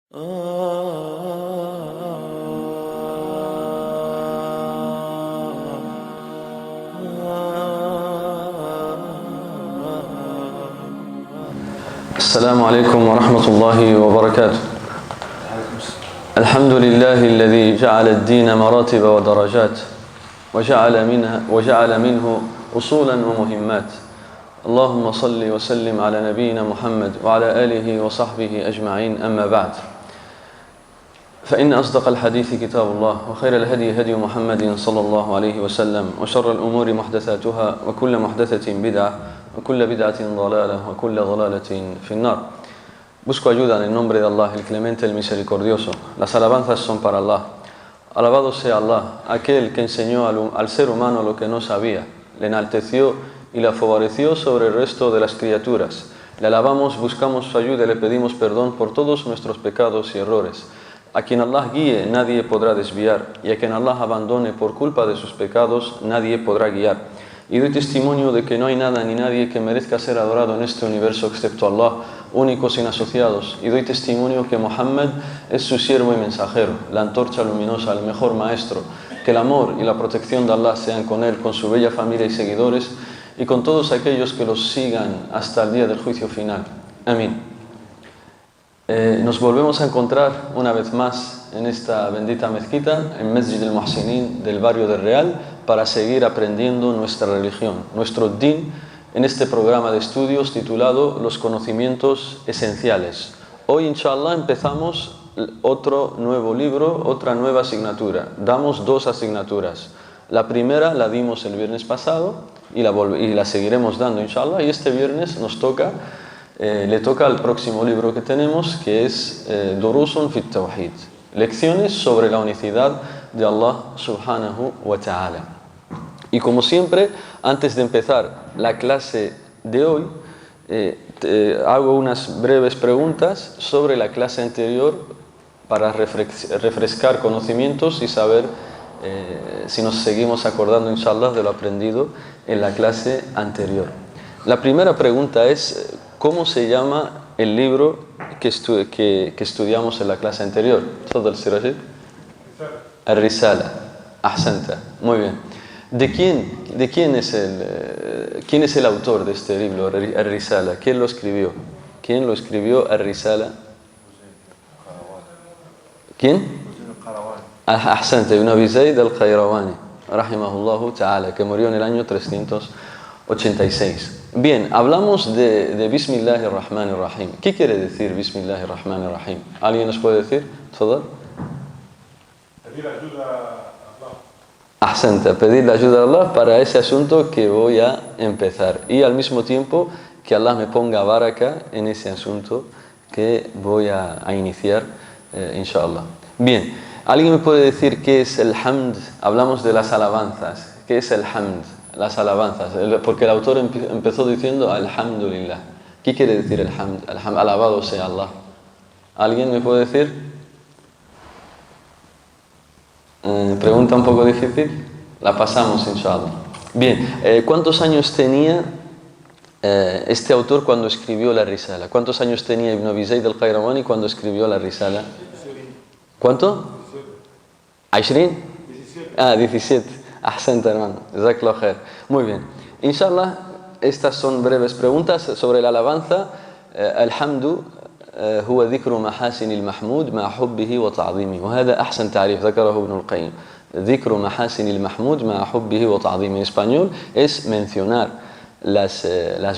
السلام عليكم ورحمة الله وبركاته. الحمد لله الذي جعل الدين مراتب ودرجات وجعل منه أصولا ومهمات. اللهم صل وسلم على نبينا محمد وعلى آله وصحبه أجمعين. أما بعد، فإن أصدق الحديث كتاب الله، وخير الهدي هدي محمد صلى الله عليه وسلم، وشر الأمور محدثاتها، وكل محدثة بدعة، وكل بدعة ضلالة، وكل ضلالة في النار. Busco ayuda en el nombre de Allah, el Clemente, el Misericordioso. Las alabanzas son para Allah. Alabado sea Allah, aquel que enseñó al ser humano lo que no sabía, le enalteció y le favoreció sobre el resto de las criaturas. Le alabamos, buscamos su ayuda y le pedimos perdón por todos nuestros pecados y errores. A quien Allah guíe, nadie podrá desviar, y a quien Allah abandone por culpa de sus pecados, nadie podrá guiar. Y doy testimonio de que no hay nada ni nadie que merezca ser adorado en este universo excepto Allah, único sin asociados. Y doy testimonio que Muhammad es su siervo y mensajero, la antorcha luminosa, el mejor maestro. Que el amor y la protección de Allah sean con él, con su bella familia y seguidores, y con todos aquellos que los sigan hasta el día del juicio final. Amén. Nos volvemos a encontrar una vez más en esta bendita mezquita, en Masjid al-Muhsinin del barrio del Real, para seguir aprendiendo nuestra religión, nuestro din, en este programa de estudios titulado Los conocimientos esenciales. Hoy, inshallah, empezamos otro nuevo libro, otra nueva asignatura. Damos dos asignaturas. La primera la dimos el viernes pasado y la seguiremos dando, inshallah, y este viernes nos toca, le toca al próximo libro que tenemos, que es Durusun fit Tawhid, lecciones sobre la unicidad de Allah subhanahu wa ta'ala. Y como siempre, antes de empezar la clase de hoy, hago unas breves preguntas sobre la clase anterior para refrescar conocimientos y saber si nos seguimos acordando, inshallah, de lo aprendido en la clase anterior. La primera pregunta es: ¿cómo se llama el libro que estudiamos en la clase anterior? ¿Tfadal, Si Rashid? Ar-Risala. Ahsanta. Muy bien. ¿Quién es el autor de este libro, Ar-Risala? ¿Quién lo escribió? ¿Quién lo escribió, Ar-Risala? ¿Quién? Ahsanta, Ibn Abi Zayd al-Qayrawani, rahimahullahu ta'ala, que murió en el año 386. Bien, hablamos de Bismillahirrahmanirrahim. ¿Qué quiere decir Bismillahirrahmanirrahim? ¿Alguien nos puede decir? ¿Tfadal? Pedir ayuda a Allah. Ahsanta, pedir la ayuda a Allah para ese asunto que voy a empezar. Y al mismo tiempo que Allah me ponga baraka en ese asunto que voy a iniciar, inshallah. Bien, ¿alguien me puede decir qué es el hamd? Hablamos de las alabanzas. ¿Qué es el hamd? Las alabanzas. Porque el autor empezó diciendo alhamdulillah. ¿Qué quiere decir el hamd? Alabado sea Allah. ¿Alguien me puede decir? Pregunta un poco difícil. La pasamos, inshallah. Bien, ¿cuántos años tenía este autor cuando escribió la Risala? ¿Cuántos años tenía Ibn Abi Zayd al-Qayrawani cuando escribió la Risala? ¿Cuánto? ¿20? 17. Ahsanta, hermano. Jazakallahu khair. Muy bien. Inshallah, estas son breves preguntas sobre la alabanza. Alhamdu هو ذكر محاسن المحمود مع حبه وتعظيمه، وهذا أحسن تعريف ذكره ابن القيم. ذكر محاسن المحمود مع حبه وتعظيمه. En español es mencionar las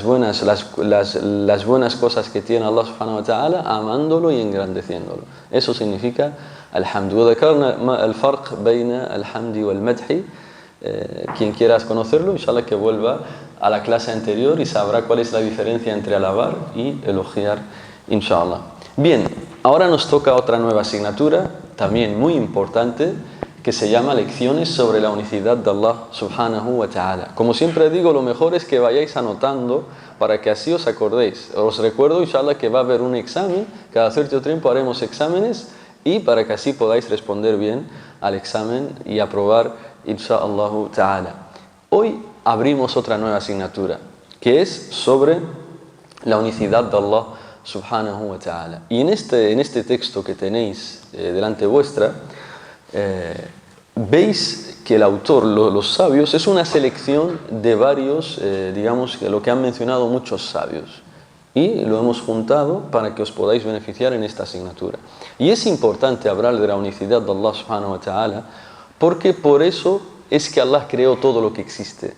buenas cosas que tiene Allah subhanahu wa ta'ala, amándolo y engrandeciéndolo. Eso significa الحمد. وذكرنا الفرق بين الحمد والمدح. Quien quiera conocerlo, inshallah, que vuelva a la clase anterior y sabrá cuál es la diferencia entre alabar y elogiar, inshallah. Bien, ahora nos toca otra nueva asignatura, también muy importante, que se llama Lecciones sobre la unicidad de Allah subhanahu wa ta'ala. Como siempre digo, lo mejor es que vayáis anotando para que así os acordéis. Os recuerdo, inshallah, que va a haber un examen, cada cierto tiempo haremos exámenes, y para que así podáis responder bien al examen y aprobar, inshallah ta'ala. Hoy abrimos otra nueva asignatura, que es sobre la unicidad de Allah subhanahu wa ta'ala. Y en este texto que tenéis delante vuestra, veis que el autor, los sabios, es una selección de varios, digamos, que lo que han mencionado muchos sabios. Y lo hemos juntado para que os podáis beneficiar en esta asignatura. Y es importante hablar de la unicidad de Allah subhanahu wa ta'ala, porque por eso es que Allah creó todo lo que existe.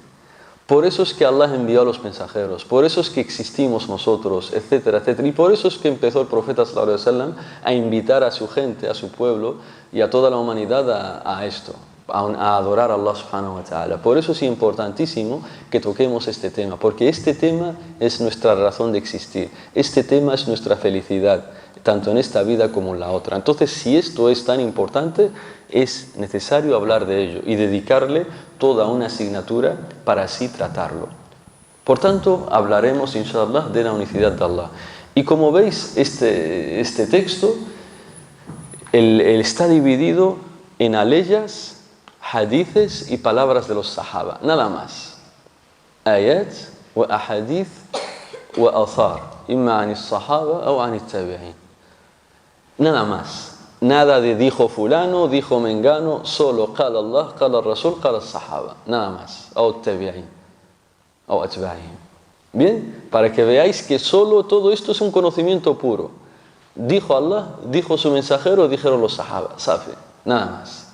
Por eso es que Allah envió a los mensajeros, por eso es que existimos nosotros, etcétera, etcétera. Y por eso es que empezó el profeta sallallahu alaihi wasallam a invitar a su gente, a su pueblo y a toda la humanidad a esto, a adorar a Allah subhanahu wa ta'ala. Por eso es importantísimo que toquemos este tema, porque este tema es nuestra razón de existir, este tema es nuestra felicidad, tanto en esta vida como en la otra. Entonces, si esto es tan importante, es necesario hablar de ello y dedicarle toda una asignatura para así tratarlo. Por tanto, hablaremos, inshallah, de la unicidad de Allah. Y como veis, este texto está dividido en aleyas, hadices y palabras de los sahaba, nada más. Ayat wa ahadith wa athar, imma ani sahaba o ani tabi'in. Nada más. Nada de dijo fulano, dijo mengano, solo qala Allah, qala Rasul, qala Sahaba, nada más, o tabi'in, o atba'in. Bien, para que veáis que solo todo esto es un conocimiento puro. Dijo Allah, dijo su mensajero, dijeron los Sahaba, safi, nada más.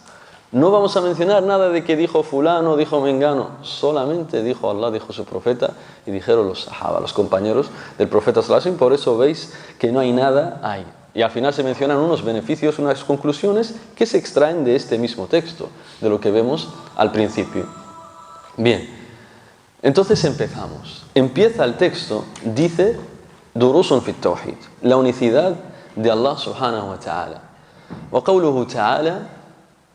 No vamos a mencionar nada de que dijo fulano, dijo mengano, solamente dijo Allah, dijo su profeta y dijeron los Sahaba, los compañeros del profeta sallallahu alaihi wasallam. Por eso veis que no hay nada ahí. Y al final se mencionan unos beneficios, unas conclusiones que se extraen de este mismo texto, de lo que vemos al principio. Bien, entonces empezamos. Empieza el texto, dice, Durusun fit Tawhid, la unicidad de Allah subhanahu wa ta'ala. Wa qawluhu ta'ala,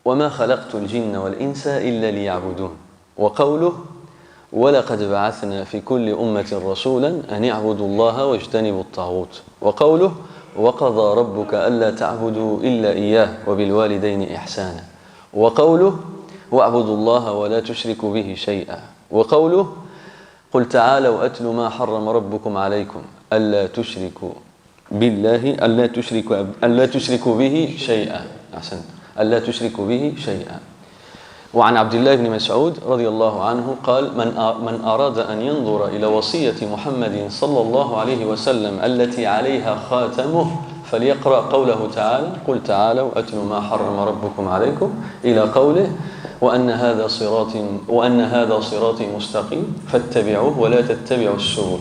وَمَا خَلَقْتُ الْجِنَّ وَالْإِنسَ إِلَّا لِيَعْبُدُونَ. وَقَوْلُهُ وَلَقَدْ بَعَثْنَا فِي كُلِّ أُمَّةٍ رَسُولًا أَنِ اعْبُدُوا اللَّهَ وَاجْتَنِبُوا الطَّاغُوتَ. وَقَوْلُهُ وَقَضَى رَبُّكَ أَلَّا تَعْبُدُوا إِلَّا إِيَّاهُ وَبِالْوَالِدَيْنِ إِحْسَانًا. وَقَوْلُهُ وَاعْبُدُوا اللَّهَ وَلَا تُشْرِكُوا بِهِ شَيْئًا. وَقَوْلُهُ قُلْ تَعَالَوْا أَتْلُ مَا حَرَّمَ رَبُّكُمْ عَلَيْكُمْ أَلَّا تُشْرِكُوا به شيئا. أحسنت. ألا تشركوا به شيئا. وعن عبد الله بن مسعود رضي الله عنه قال من أراد أن ينظر إلى وصية محمد صلى الله عليه وسلم التي عليها خاتمه فليقرأ قوله تعالى قل تعالوا أتل ما حرم ربكم عليكم إلى قوله وأن هذا صراطي مستقيم فاتبعوه ولا تتبعوا السبل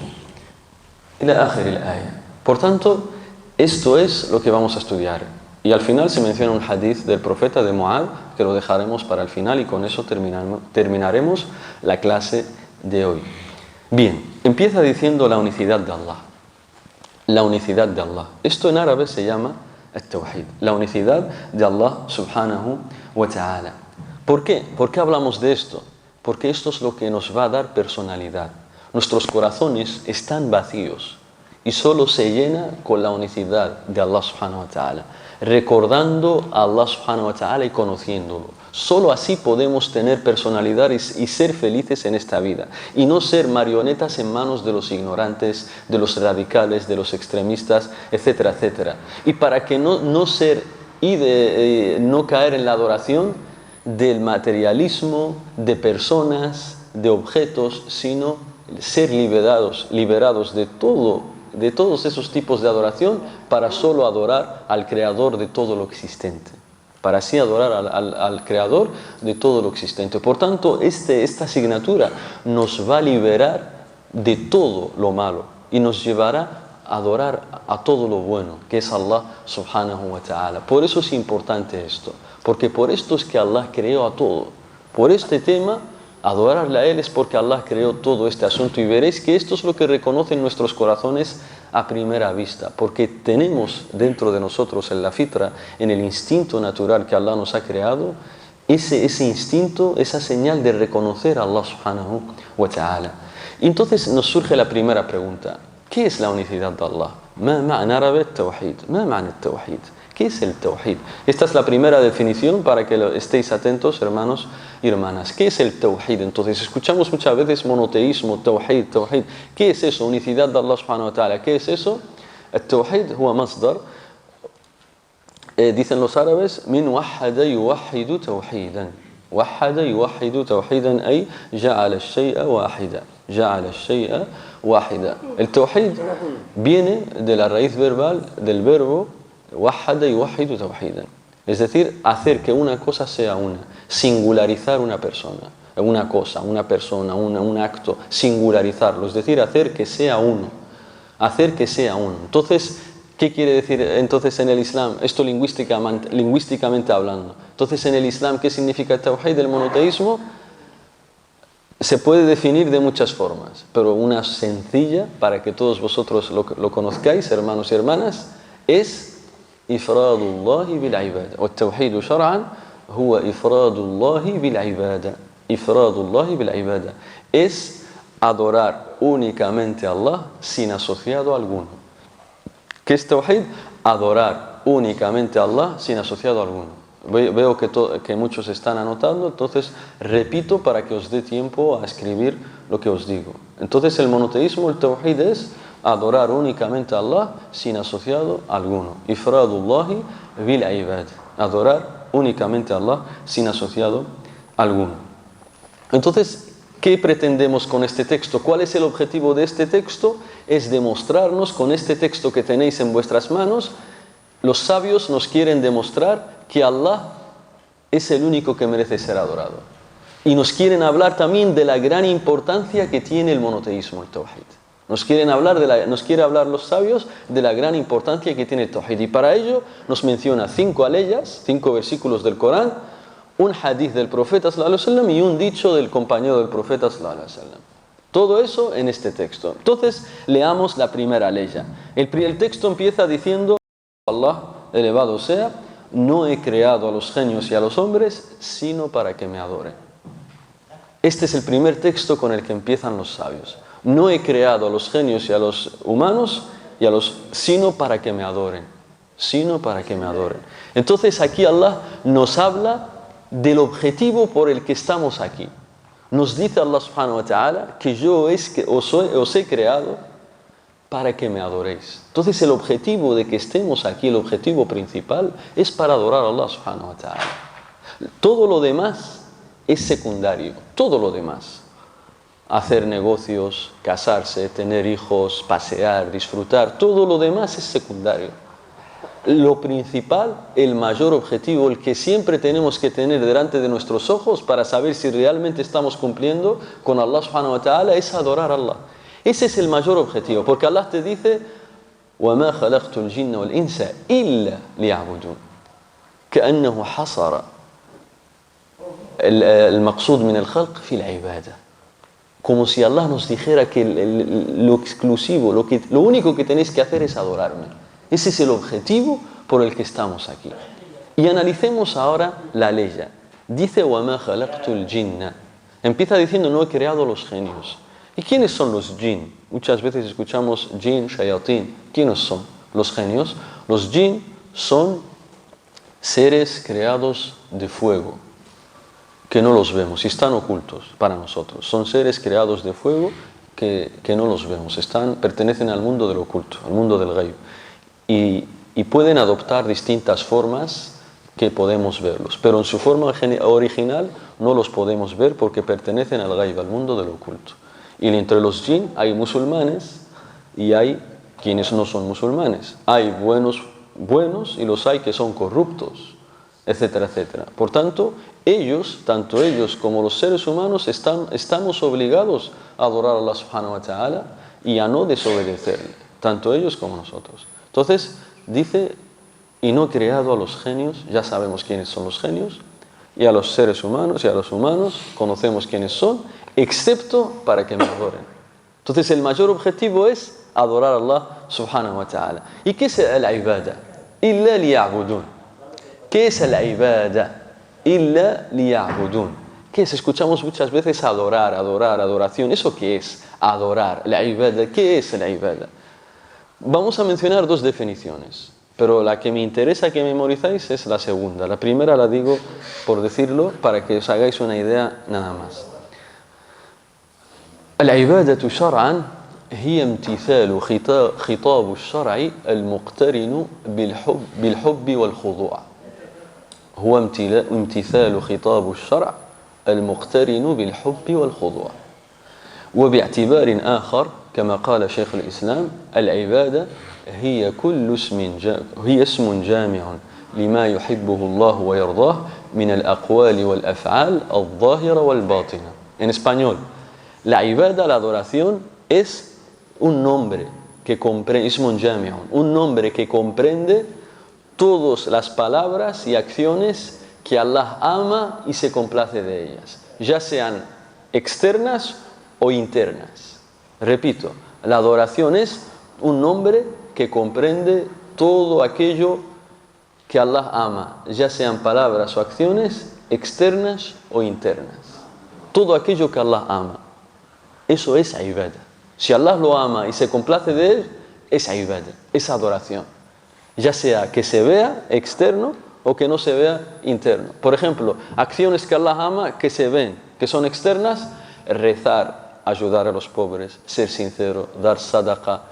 إلى آخر الآية. Por tanto, esto es lo que vamos a estudiar. Y al final se menciona un hadith del profeta de Muad, que lo dejaremos para el final y con eso terminaremos la clase de hoy. Bien, empieza diciendo la unicidad de Allah. La unicidad de Allah. Esto en árabe se llama al-Tawhid, la unicidad de Allah subhanahu wa ta'ala. ¿Por qué? ¿Por qué hablamos de esto? Porque esto es lo que nos va a dar personalidad. Nuestros corazones están vacíos y solo se llena con la unicidad de Allah subhanahu wa ta'ala, recordando a Allah subhanahu wa ta'ala y conociéndolo. Solo así podemos tener personalidad y ser felices en esta vida y no ser marionetas en manos de los ignorantes, de los radicales, de los extremistas, etcétera, etcétera. Y para que no caer en la adoración del materialismo, de personas, de objetos, sino ser liberados de todos esos tipos de adoración para solo adorar al Creador de todo lo existente. Para así adorar al Creador de todo lo existente. Por tanto, esta asignatura nos va a liberar de todo lo malo y nos llevará a adorar a todo lo bueno, que es Allah subhanahu wa ta'ala. Por eso es importante esto, porque por esto es que Allah creó a todo. Por este tema, adorarle a Él es porque Allah creó todo este asunto y veréis que esto es lo que reconocen nuestros corazones a primera vista, porque tenemos dentro de nosotros en la fitra, en el instinto natural que Allah nos ha creado, ese instinto, esa señal de reconocer a Allah subhanahu wa ta'ala. Y entonces nos surge la primera pregunta: ¿qué es la unicidad de Allah? ¿Ma ma'na árabe tawhid? ¿Ma ma'na tawhid? ¿Qué es el tawhid? Esta es la primera definición para que estéis atentos, hermanos y hermanas. ¿Qué es el tawhid? Entonces, escuchamos muchas veces monoteísmo, tawhid. ¿Qué es eso? Unicidad de Allah subhanahu wa ta'ala. ¿Qué es eso? التوحيد هو مصدر dicen los árabes من وحد يوحد توحيدا وحد يوحد توحيدا أي جعل الشيء واحدا جعل الشيء واحدا. El tawhid viene de la raíz verbal del verbo وحد يوحد توحيدا, es decir, hacer que una cosa sea una, singularizar una persona, una cosa, una persona, un acto, singularizarlo, es decir, hacer que sea uno, hacer que sea uno. Entonces, ¿qué quiere decir entonces en el Islam? Esto lingüísticamente hablando. Entonces, en el Islam, ¿qué significa el tawhid, el monoteísmo? Se puede definir de muchas formas, pero una sencilla, para que todos vosotros lo conozcáis, hermanos y hermanas, es إفراد الله بالعبادة. والتوحيد شرعا هو إفراد الله بالعبادة. إفراد الله بالعبادة es adorar únicamente a Allah sin asociado alguno. ¿Qué es tawhid? Adorar únicamente a Allah sin asociado alguno. Veo que muchos están anotando, entonces repito para que os dé tiempo a escribir lo que os digo. Entonces el monoteísmo, el tawhid, es adorar únicamente a Allah sin asociado alguno. Ifradullahi bil ibad. Adorar únicamente a Allah sin asociado alguno. Entonces, ¿qué pretendemos con este texto? ¿Cuál es el objetivo de este texto? Es demostrarnos con este texto que tenéis en vuestras manos. Los sabios nos quieren demostrar que Allah es el único que merece ser adorado. Y nos quieren hablar también de la gran importancia que tiene el monoteísmo, el tawhid. Nos quiere hablar los sabios de la gran importancia que tiene el tawhid. Y para ello nos menciona 5 aleyas, 5 versículos del Corán, un hadith del profeta sallallahu alaihi wasallam y un dicho del compañero del profeta sallallahu alaihi wasallam. Todo eso en este texto. Entonces, leamos la primera aleya. El texto empieza diciendo: Allah, elevado sea, no he creado a los genios y a los hombres, sino para que me adoren. Este es el primer texto con el que empiezan los sabios. No he creado a los genios y a los humanos, sino para que me adoren. Sino para que me adoren. Entonces aquí Allah nos habla del objetivo por el que estamos aquí. Nos dice Allah subhanahu wa ta'ala que yo os he creado para que me adoréis. Entonces el objetivo de que estemos aquí, el objetivo principal, es para adorar a Allah subhanahu wa ta'ala. Todo lo demás es secundario, todo lo demás. Hacer negocios, casarse, tener hijos, pasear, disfrutar, todo lo demás es secundario. Lo principal, el mayor objetivo, el que siempre tenemos que tener delante de nuestros ojos para saber si realmente estamos cumpliendo con Allah subhanahu wa ta'ala, es adorar a Allah. Ese es el mayor objetivo, porque Allah te dice: وَمَا خَلَقْتُ الْجِنَّ وَالْإِنسَ إِلَّا لِيَعْبُدُونَ كأنه حصر المقصود من الخلق في العبادة. Como si Allah nos dijera que lo exclusivo, lo único que tenéis que hacer es adorarme. Ese es el objetivo por el que estamos aquí. Y analicemos ahora la ley. Dice: وَمَا خَلَقْتُ الْجِنَّ. Empieza diciendo: no he creado los genios. ¿Y quiénes son los jinn? Muchas veces escuchamos jinn, shayatín. ¿Quiénes son los genios? Los jinn son seres creados de fuego, que no los vemos y están ocultos para nosotros. Son seres creados de fuego que no los vemos, pertenecen al mundo del oculto, al mundo del ghaib. Y pueden adoptar distintas formas que podemos verlos, pero en su forma original no los podemos ver porque pertenecen al ghaib, al mundo del oculto. Y entre los jinn hay musulmanes y hay quienes no son musulmanes. Hay buenos y los hay que son corruptos, etcétera, etcétera. Por tanto, tanto ellos como los seres humanos, estamos obligados a adorar a Allah subhanahu wa ta'ala y a no desobedecerle, tanto ellos como nosotros. Entonces, dice: y no he creado a los genios, ya sabemos quiénes son los genios, y a los seres humanos y a los humanos conocemos quiénes son, excepto para que me adoren. Entonces, el mayor objetivo es adorar a Allah subhanahu wa ta'ala. ¿Y qué es la ibada? Illa liya'budun. ¿Qué es la ibada? Illa liya'budun. ¿Qué es? Escuchamos muchas veces adoración. ¿Eso qué es? Adorar, la ibada. ¿Qué es la ibada? Vamos a mencionar 2 definiciones, pero la que me interesa que memorizáis es la segunda. La primera la digo por decirlo, para que os hagáis una idea nada más. La ibadatu shar'an هي امتثال خطاب الشرع المقترن بالحب والخضوع. هو امتثال خطاب الشرع المقترن بالحب والخضوع. وباعتبار آخر كما قال شيخ الإسلام العبادة هي اسم جامع لما يحبه الله ويرضاه من الأقوال والأفعال الظاهرة والباطنة. En español, la ibada, la adoración, es un nombre que comprende, ismun jami'un, un nombre que comprende todas las palabras y acciones que Allah ama y se complace de ellas, ya sean externas o internas. Repito, la adoración es un nombre que comprende todo aquello que Allah ama, ya sean palabras o acciones externas o internas. Todo aquello que Allah ama, eso es ibada. Si Allah lo ama y se complace de él, es ibada, es adoración. Ya sea que se vea externo o que no se vea interno. Por ejemplo, acciones que Allah ama que se ven, que son externas: rezar, ayudar a los pobres, ser sincero, dar sadaqa,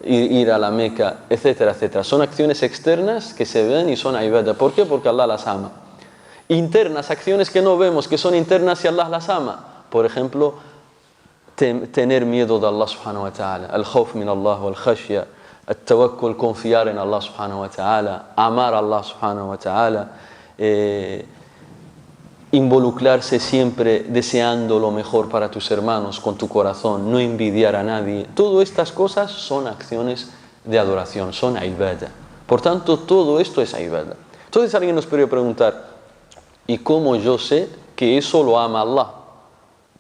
ir a la Meca, etcétera, etcétera. Son acciones externas que se ven y son ibada. ¿Por qué? Porque Allah las ama. Internas, acciones que no vemos, que son internas y Allah las ama. Por ejemplo, tener miedo de Allah subhanahu wa ta'ala, el khawf min Allah wal khashya, el tawakkul, confiar en Allah subhanahu wa ta'ala, amar a Allah subhanahu wa ta'ala, involucrarse siempre deseando lo mejor para tus hermanos con tu corazón, no envidiar a nadie. Todas estas cosas son acciones de adoración, son ibada. Por tanto, todo esto es ibada. Entonces alguien nos podría preguntar: ¿y cómo yo sé que eso lo ama Allah?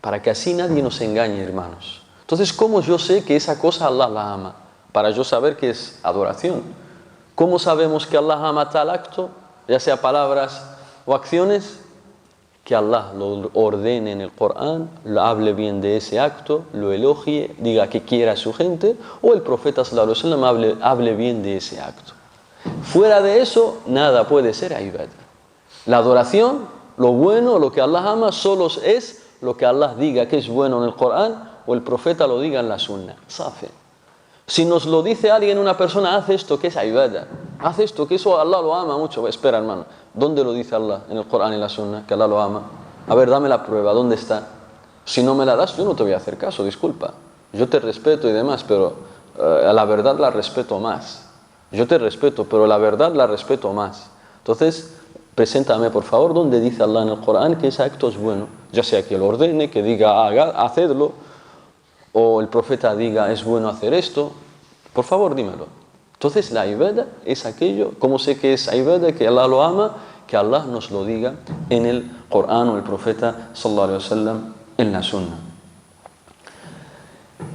Para que así nadie nos engañe, hermanos. Entonces, ¿cómo yo sé que esa cosa Allah la ama? Para yo saber que es adoración. ¿Cómo sabemos que Allah ama tal acto, ya sea palabras o acciones? Que Allah lo ordene en el Corán, lo hable bien de ese acto, lo elogie, diga que quiera a su gente, o el profeta sallallahu alaihi wasallam hable bien de ese acto. Fuera de eso, nada puede ser ibada. La adoración, lo bueno, lo que Allah ama, solo es lo que Allah diga que es bueno en el Corán o el profeta lo diga en la Sunna. Safi. Si nos lo dice alguien, una persona, haz esto que es ibada, haz esto que eso Allah lo ama mucho. Espera, hermano, ¿dónde lo dice Allah en el Corán y en la Sunna que Allah lo ama? A ver, dame la prueba, ¿dónde está? Si no me la das, yo no te voy a hacer caso, disculpa. Yo te respeto y demás, pero a la verdad la respeto más. Yo te respeto, pero la verdad la respeto más. Entonces, preséntame por favor dónde dice Allah en el Corán que ese acto es bueno, ya sea que lo ordene, que diga hacedlo, o el profeta diga es bueno hacer esto. Por favor dímelo. Entonces la ibada es aquello, ¿cómo sé que es ibada, que Allah lo ama? Que Allah nos lo diga en el Corán o el profeta sallallahu alaihi wasallam en la Sunna.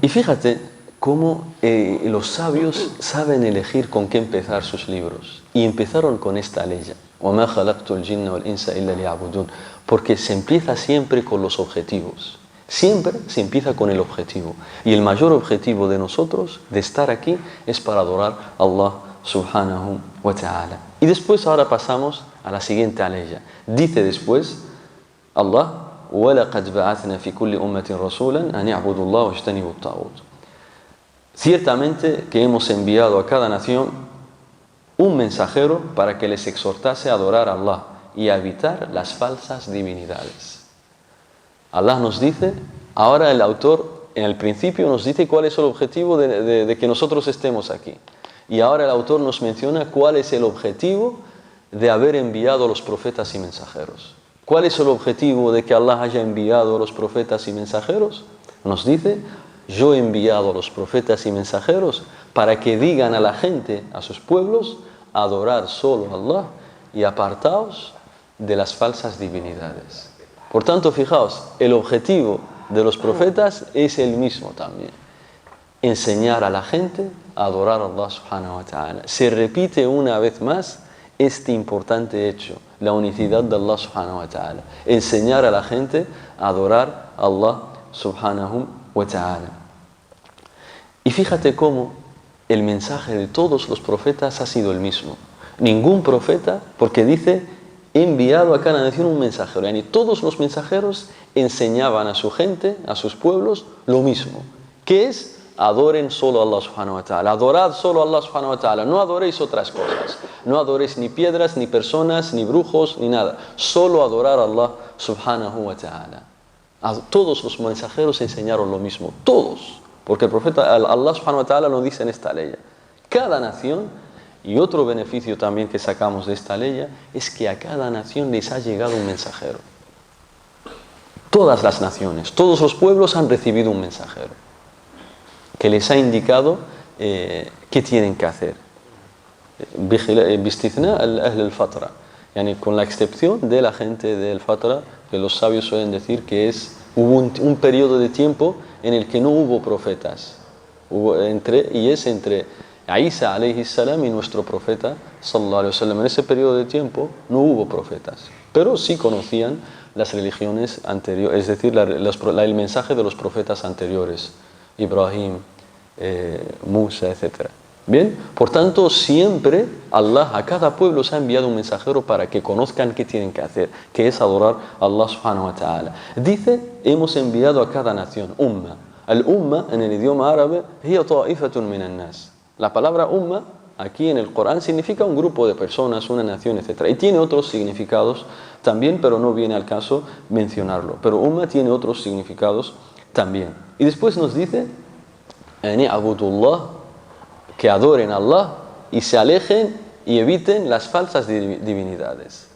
Y fíjate cómo los sabios saben elegir con qué empezar sus libros, y empezaron con esta ley: وَمَا خَلَقْتُ الْجِنَّ وَالْإِنسَ إِلَّا لِيَعْبُدُونَ. Porque se empieza siempre con los objetivos. Siempre se empieza con el objetivo. Y el mayor objetivo de nosotros, de estar aquí, es para adorar a Allah subhanahu wa ta'ala. Y después ahora pasamos a la siguiente aleya. Dice después Allah: وَلَقَدْ بَعَثْنَا فِي كُلِّ أُمَّةٍ رَسُولًا أَنِ اعْبُدُوا اللَّهَ وَاجْتَنِبُوا الطَّاغُوتَ. Ciertamente que hemos enviado a cada nación un mensajero para que les exhortase a adorar a Allah y a evitar las falsas divinidades. Allah nos dice, ahora el autor en el principio nos dice cuál es el objetivo de que nosotros estemos aquí. Y ahora el autor nos menciona cuál es el objetivo de haber enviado a los profetas y mensajeros. ¿Cuál es el objetivo de que Allah haya enviado a los profetas y mensajeros? Nos dice: yo he enviado a los profetas y mensajeros para que digan a la gente, a sus pueblos, adorar solo a Allah y apartaos de las falsas divinidades. Por tanto, fijaos, el objetivo de los profetas es el mismo también: enseñar a la gente a adorar a Allah subhanahu wa ta'ala. Se repite una vez más este importante hecho, la unicidad de Allah subhanahu wa ta'ala. Enseñar a la gente a adorar a Allah subhanahu wa ta'ala. Y fíjate cómo el mensaje de todos los profetas ha sido el mismo. Ningún profeta, porque dice: he enviado a cada nación un mensajero. Y todos los mensajeros enseñaban a su gente, a sus pueblos, lo mismo, que es adoren solo a Allah subhanahu wa ta'ala. Adorad solo a Allah subhanahu wa ta'ala. No adoréis otras cosas. No adoréis ni piedras, ni personas, ni brujos, ni nada. Solo adorar a Allah subhanahu wa ta'ala. Todos los mensajeros enseñaron lo mismo. Todos. Porque el profeta, Allah subhanahu wa ta'ala lo dice en esta ley. Cada nación, y otro beneficio también que sacamos de esta ley, es que a cada nación les ha llegado un mensajero. Todas las naciones, todos los pueblos han recibido un mensajero que les ha indicado qué tienen que hacer. Bistithna al-ahl al-fatra, con la excepción de la gente del fatra, que los sabios suelen decir que hubo un periodo de tiempo en el que no hubo profetas. Y es entre Isa alayhi salam y nuestro profeta sallallahu alayhi wa sallam. En ese periodo de tiempo no hubo profetas, pero sí conocían las religiones anteriores, es decir, el mensaje de los profetas anteriores, Ibrahim, Musa, etc. Bien, por tanto, siempre Allah a cada pueblo se ha enviado un mensajero para que conozcan qué tienen que hacer, que es adorar a Allah subhanahu wa ta'ala. Dice, hemos enviado a cada nación, umma. Al-umma en el idioma árabe, hiya ta'ifatun minan nas. La palabra umma aquí en el Corán significa un grupo de personas, una nación, etc. Y tiene otros significados también, pero no viene al caso mencionarlo. Pero umma tiene otros significados también. Y después nos dice, abudullah, que adoren a Allah y se alejen y eviten las falsas divinidades.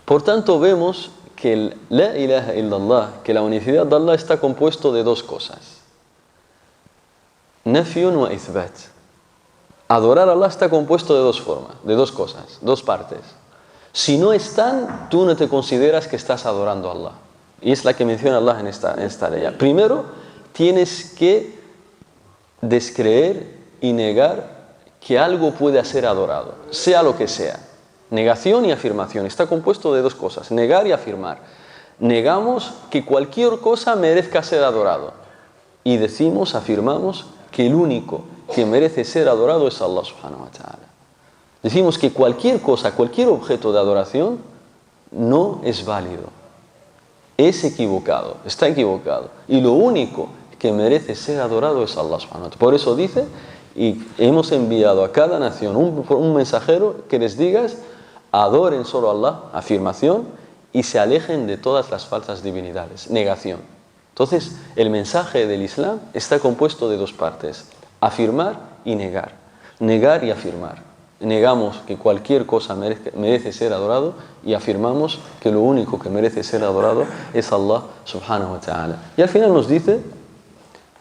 Por tanto, vemos que la ilaha illallah, que la unicidad de Allah está compuesto de dos cosas. Nafyun wa ithbat. Adorar a Allah está compuesto de dos formas, de dos cosas, dos partes. Si no están, tú no te consideras que estás adorando a Allah. Y es la que menciona Allah en esta ley. Primero, tienes que descreer y negar que algo puede ser adorado, sea lo que sea. Negación y afirmación. Está compuesto de dos cosas, negar y afirmar. Negamos que cualquier cosa merezca ser adorado. Y afirmamos que el único que merece ser adorado es Allah subhanahu wa ta'ala. Decimos que cualquier cosa, cualquier objeto de adoración no es válido. Es equivocado, está equivocado. Y lo único que merece ser adorado es Allah subhanahu wa ta'ala. Por eso dice, y hemos enviado a cada nación un mensajero que les digas, adoren solo a Allah, afirmación, y se alejen de todas las falsas divinidades, negación. Entonces, el mensaje del Islam está compuesto de dos partes, afirmar y negar. Negar y afirmar. Negamos que cualquier cosa merece ser adorado y afirmamos que lo único que merece ser adorado es Allah subhanahu wa ta'ala. Y al final nos dice,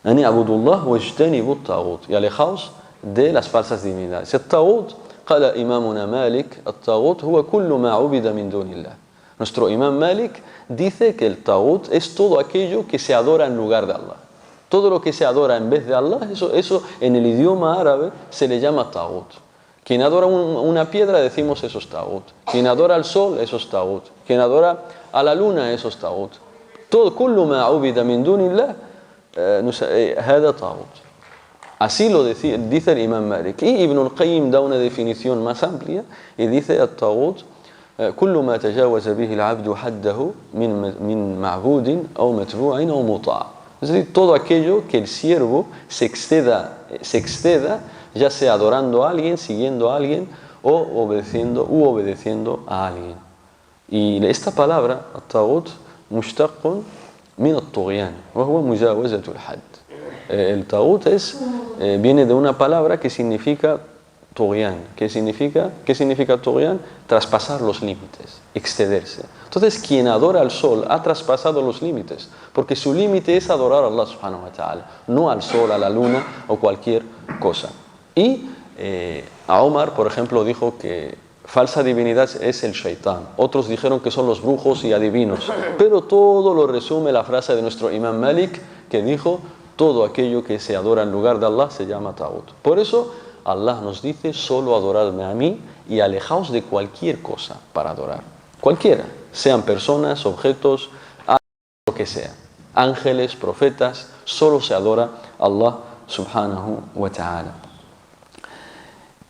Ani abudullah wajtanibu at-taghut, y alejaos de las falsas divinidades. At-taghut, qala imamuna Malik, at-taghut huwa kullu ma ubida min dunillah. Nuestro imam Malik dice que el taghut es todo aquello que se adora en lugar de Allah. Todo lo que se adora en vez de Allah, eso en el idioma árabe se le llama taghut. Quien adora una piedra decimos eso es taghut. Quien adora al sol, eso es taghut. Quien adora a la luna, eso es taghut. Todo, kullu ma ubida min dunillah, hada taghut. Así lo dice el imam Malik. Y Ibn al-Qayyim da una definición más amplia y dice at-taghut كل ما تجاوز به العبد حده من معبود أو متبوع أو مطاع. Es decir, todo aquello que el siervo se exceda, ya sea adorando a alguien, siguiendo a alguien o obedeciendo a alguien. Y esta palabra, الطاغوت مشتق من الطغيان وهو مجاوزة الحد. El taghut viene de una palabra que significa Tughyan. ¿Qué significa Tughyan? Traspasar los límites, excederse. Entonces, quien adora al sol ha traspasado los límites, porque su límite es adorar a Allah subhanahu wa ta'ala, no al sol, a la luna o cualquier cosa. Y a Omar, por ejemplo, dijo que falsa divinidad es el shaitán. Otros dijeron que son los brujos y adivinos. Pero todo lo resume la frase de nuestro imam Malik, que dijo, todo aquello que se adora en lugar de Allah se llama taghut. Por eso, Allah nos dice, solo adoradme a mí y alejaos de cualquier cosa para adorar. Cualquiera, sean personas, objetos, lo que sea. Ángeles, profetas, solo se adora a Allah subhanahu wa ta'ala.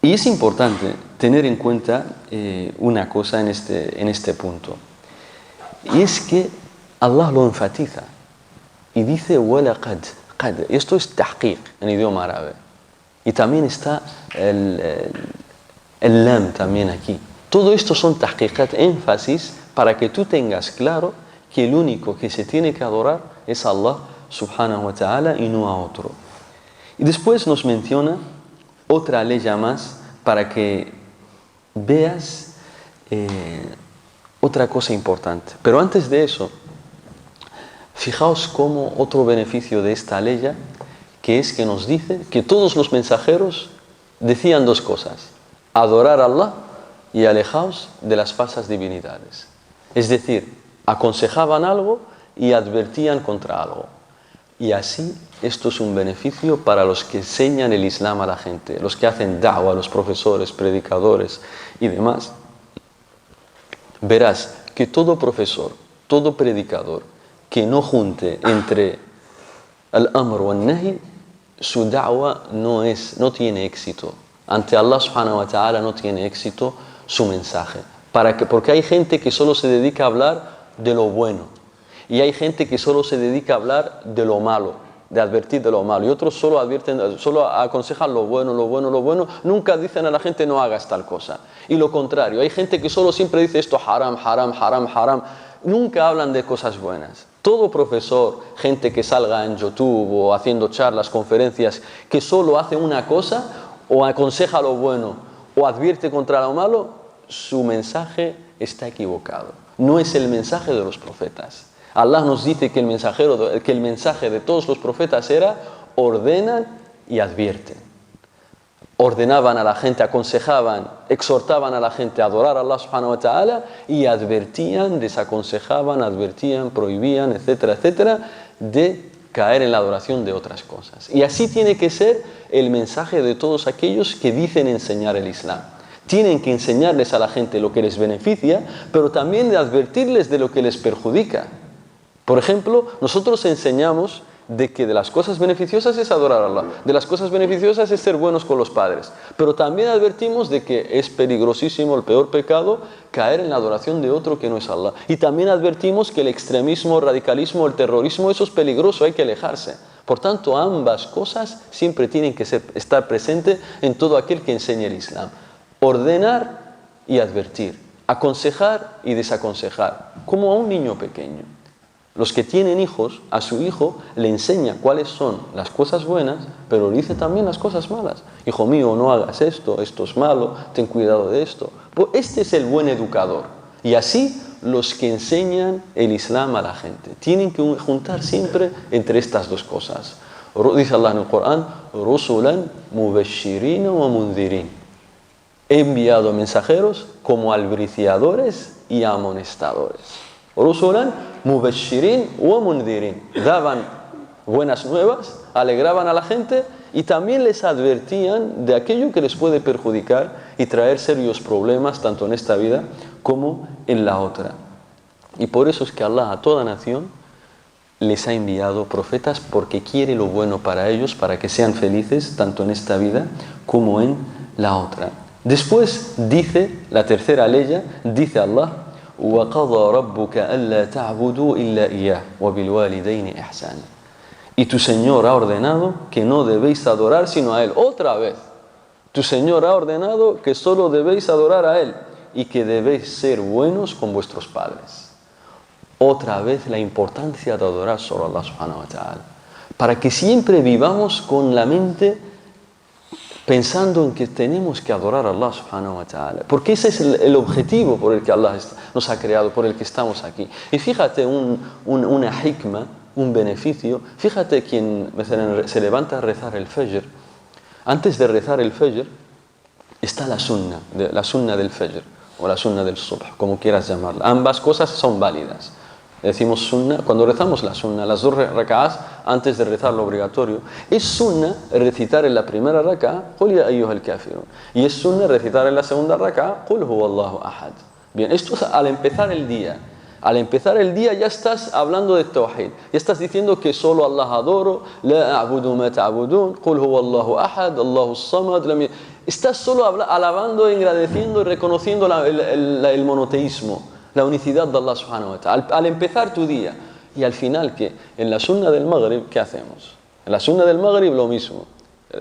Y es importante tener en cuenta una cosa en este punto. Y es que Allah lo enfatiza y dice, وَلَقَدْ qadr. Y esto es tahqiq en idioma árabe. Y también está el lam también aquí. Todo esto son tahqiqat, énfasis, para que tú tengas claro que el único que se tiene que adorar es Allah subhanahu wa ta'ala y no a otro. Y después nos menciona otra ley más para que veas otra cosa importante. Pero antes de eso, fijaos cómo otro beneficio de esta ley, que es que nos dice que todos los mensajeros decían dos cosas: adorar a Allah y alejaos de las falsas divinidades. Es decir, aconsejaban algo y advertían contra algo. Y así esto es un beneficio para los que enseñan el Islam a la gente, los que hacen da'wah, los profesores, predicadores y demás. Verás que todo profesor, todo predicador que no junte entre el amr o el nahi, su da'wah no tiene éxito. Ante Allah subhanahu wa ta'ala no tiene éxito su mensaje. Porque hay gente que solo se dedica a hablar de lo bueno. Y hay gente que solo se dedica a hablar de lo malo, de advertir de lo malo. Y otros solo aconsejan lo bueno, lo bueno, lo bueno. Nunca dicen a la gente no hagas tal cosa. Y lo contrario, hay gente que solo siempre dice esto haram, haram, haram, haram. Nunca hablan de cosas buenas. Todo profesor, gente que salga en YouTube o haciendo charlas, conferencias, que solo hace una cosa, o aconseja lo bueno, o advierte contra lo malo, su mensaje está equivocado. No es el mensaje de los profetas. Allah nos dice que el mensaje de todos los profetas era: ordenan y advierten. Ordenaban a la gente, aconsejaban, exhortaban a la gente a adorar a Allah subhanahu wa ta'ala, y advertían, desaconsejaban, advertían, prohibían, etcétera, etcétera, de caer en la adoración de otras cosas. Y así tiene que ser el mensaje de todos aquellos que dicen enseñar el Islam. Tienen que enseñarles a la gente lo que les beneficia, pero también de advertirles de lo que les perjudica. Por ejemplo, nosotros enseñamos de que de las cosas beneficiosas es adorar a Allah, de las cosas beneficiosas es ser buenos con los padres, pero también advertimos de que es peligrosísimo, el peor pecado, caer en la adoración de otro que no es Allah. Y también advertimos que el extremismo, el radicalismo, el terrorismo, eso es peligroso, hay que alejarse. Por tanto, ambas cosas siempre tienen que estar presentes en todo aquel que enseñe el Islam. Ordenar y advertir, aconsejar y desaconsejar, como a un niño pequeño. Los que tienen hijos, a su hijo le enseña cuáles son las cosas buenas, pero le dice también las cosas malas. Hijo mío, no hagas esto, esto es malo, ten cuidado de esto. Pues este es el buen educador. Y así los que enseñan el Islam a la gente. Tienen que juntar siempre entre estas dos cosas. Dice Allah en el Corán: rusulan mubashirin wa mundhirin. He enviado mensajeros como albriciadores y amonestadores. Rusulan mubashirin wa mundhirin. Daban buenas nuevas, alegraban a la gente y también les advertían de aquello que les puede perjudicar y traer serios problemas tanto en esta vida como en la otra. Y por eso es que Allah a toda nación les ha enviado profetas, porque quiere lo bueno para ellos, para que sean felices tanto en esta vida como en la otra. Después dice, la tercera ley, dice Allah: وَقَضَى رَبُّكَ أَلَّا تَعْبُدُوا إِلَّا إِيَّاهُ وَبِالْوَالِدَيْنِ إِحْسَانًا. Y tu Señor ha ordenado que no debéis adorar sino a Él. Otra vez, tu Señor ha ordenado que solo debéis adorar a Él y que debéis ser buenos con vuestros padres. Otra vez la importancia de adorar solo a Allah subhanahu wa ta'ala, para que siempre vivamos con la mente pensando en que tenemos que adorar a Allah subhanahu wa ta'ala, porque ese es el objetivo por el que Allah nos ha creado, por el que estamos aquí. Y fíjate una hikma, un beneficio. Fíjate quien se levanta a rezar el Fajr. Antes de rezar el Fajr está la sunna del Fajr o la sunna del Subh, como quieras llamarla. Ambas cosas son válidas. Decimos sunna, cuando rezamos la sunna, las 2 rak'ahs antes de rezar lo obligatorio, es sunna recitar en la primera rak'ah Qul ya ayyuhal kafirun, y es sunna recitar en la segunda rak'ah Qul huwallahu ahad. Bien, esto es al empezar el día. Al empezar el día ya estás hablando de tawhid, ya estás diciendo que solo Allah adoro, la a'budu ma ta'budun, Qul huwallahu ahad, Allahu samad. Estás solo alabando, agradeciendo y reconociendo el monoteísmo, la unicidad de Allah subhanahu wa ta'ala, al empezar tu día. Y al final, ¿qué? En la sunna del Maghrib, ¿qué hacemos? En la sunna del Maghrib lo mismo.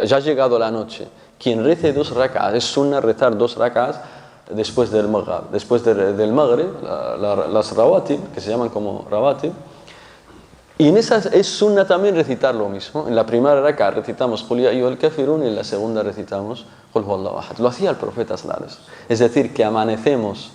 Ya ha llegado la noche. Quien rece 2 rak'ahs, es sunna rezar 2 rak'ahs después del Maghrib. Después del Maghrib, las rawatib, que se llaman como rawatib. Y en esas es sunna también recitar lo mismo. En la primera rak'a recitamos Qul ya ayyuhal kafirun y en la segunda recitamos Qul huwallahu ahad. Lo hacía el profeta sallallahu alaihi wasallam. Es decir, que amanecemos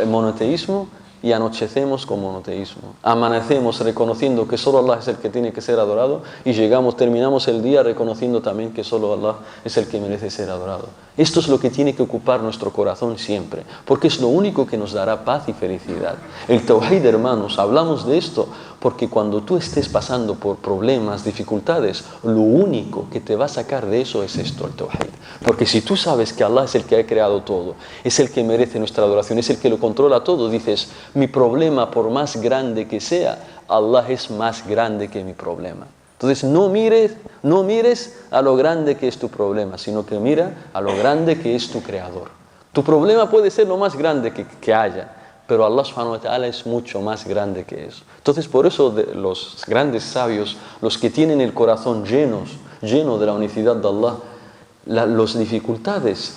monoteísmo y anochecemos con monoteísmo. Amanecemos reconociendo que solo Allah es el que tiene que ser adorado y terminamos el día reconociendo también que solo Allah es el que merece ser adorado. Esto es lo que tiene que ocupar nuestro corazón siempre, porque es lo único que nos dará paz y felicidad. El Tawhid, hermanos, hablamos de esto porque cuando tú estés pasando por problemas, dificultades, lo único que te va a sacar de eso es esto, el Tawhid. Porque si tú sabes que Allah es el que ha creado todo, es el que merece nuestra adoración, es el que lo controla todo, dices, mi problema, por más grande que sea, Allah es más grande que mi problema. Entonces no mires a lo grande que es tu problema, sino que mira a lo grande que es tu creador. Tu problema puede ser lo más grande que haya, pero Allah subhanahu wa ta'ala es mucho más grande que eso. Entonces por eso los grandes sabios, los que tienen el corazón lleno de la unicidad de Allah, las dificultades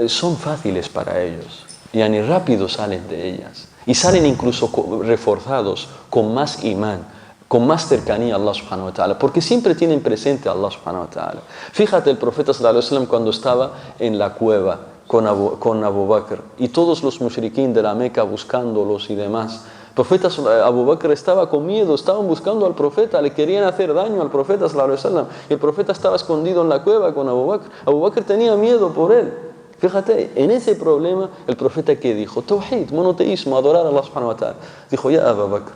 son fáciles para ellos, y rápido salen de ellas, y salen incluso reforzados con más imán, con más cercanía a Allah subhanahu wa ta'ala, porque siempre tienen presente a Allah subhanahu wa ta'ala. Fíjate, el profeta sallallahu alaihi wasallam cuando estaba en la cueva con Abu Bakr y todos los mushriquín de la Meca buscándolos y demás, el profeta Abu Bakr estaba con miedo, estaban buscando al profeta, le querían hacer daño al profeta sallallahu alaihi wasallam, y el profeta estaba escondido en la cueva con Abu Bakr. Abu Bakr tenía miedo por él. Fíjate, en ese problema el profeta, ¿qué dijo? Tawhid, monoteísmo, adorar a Allah subhanahu wa ta'ala. Dijo, ya Abu Bakr,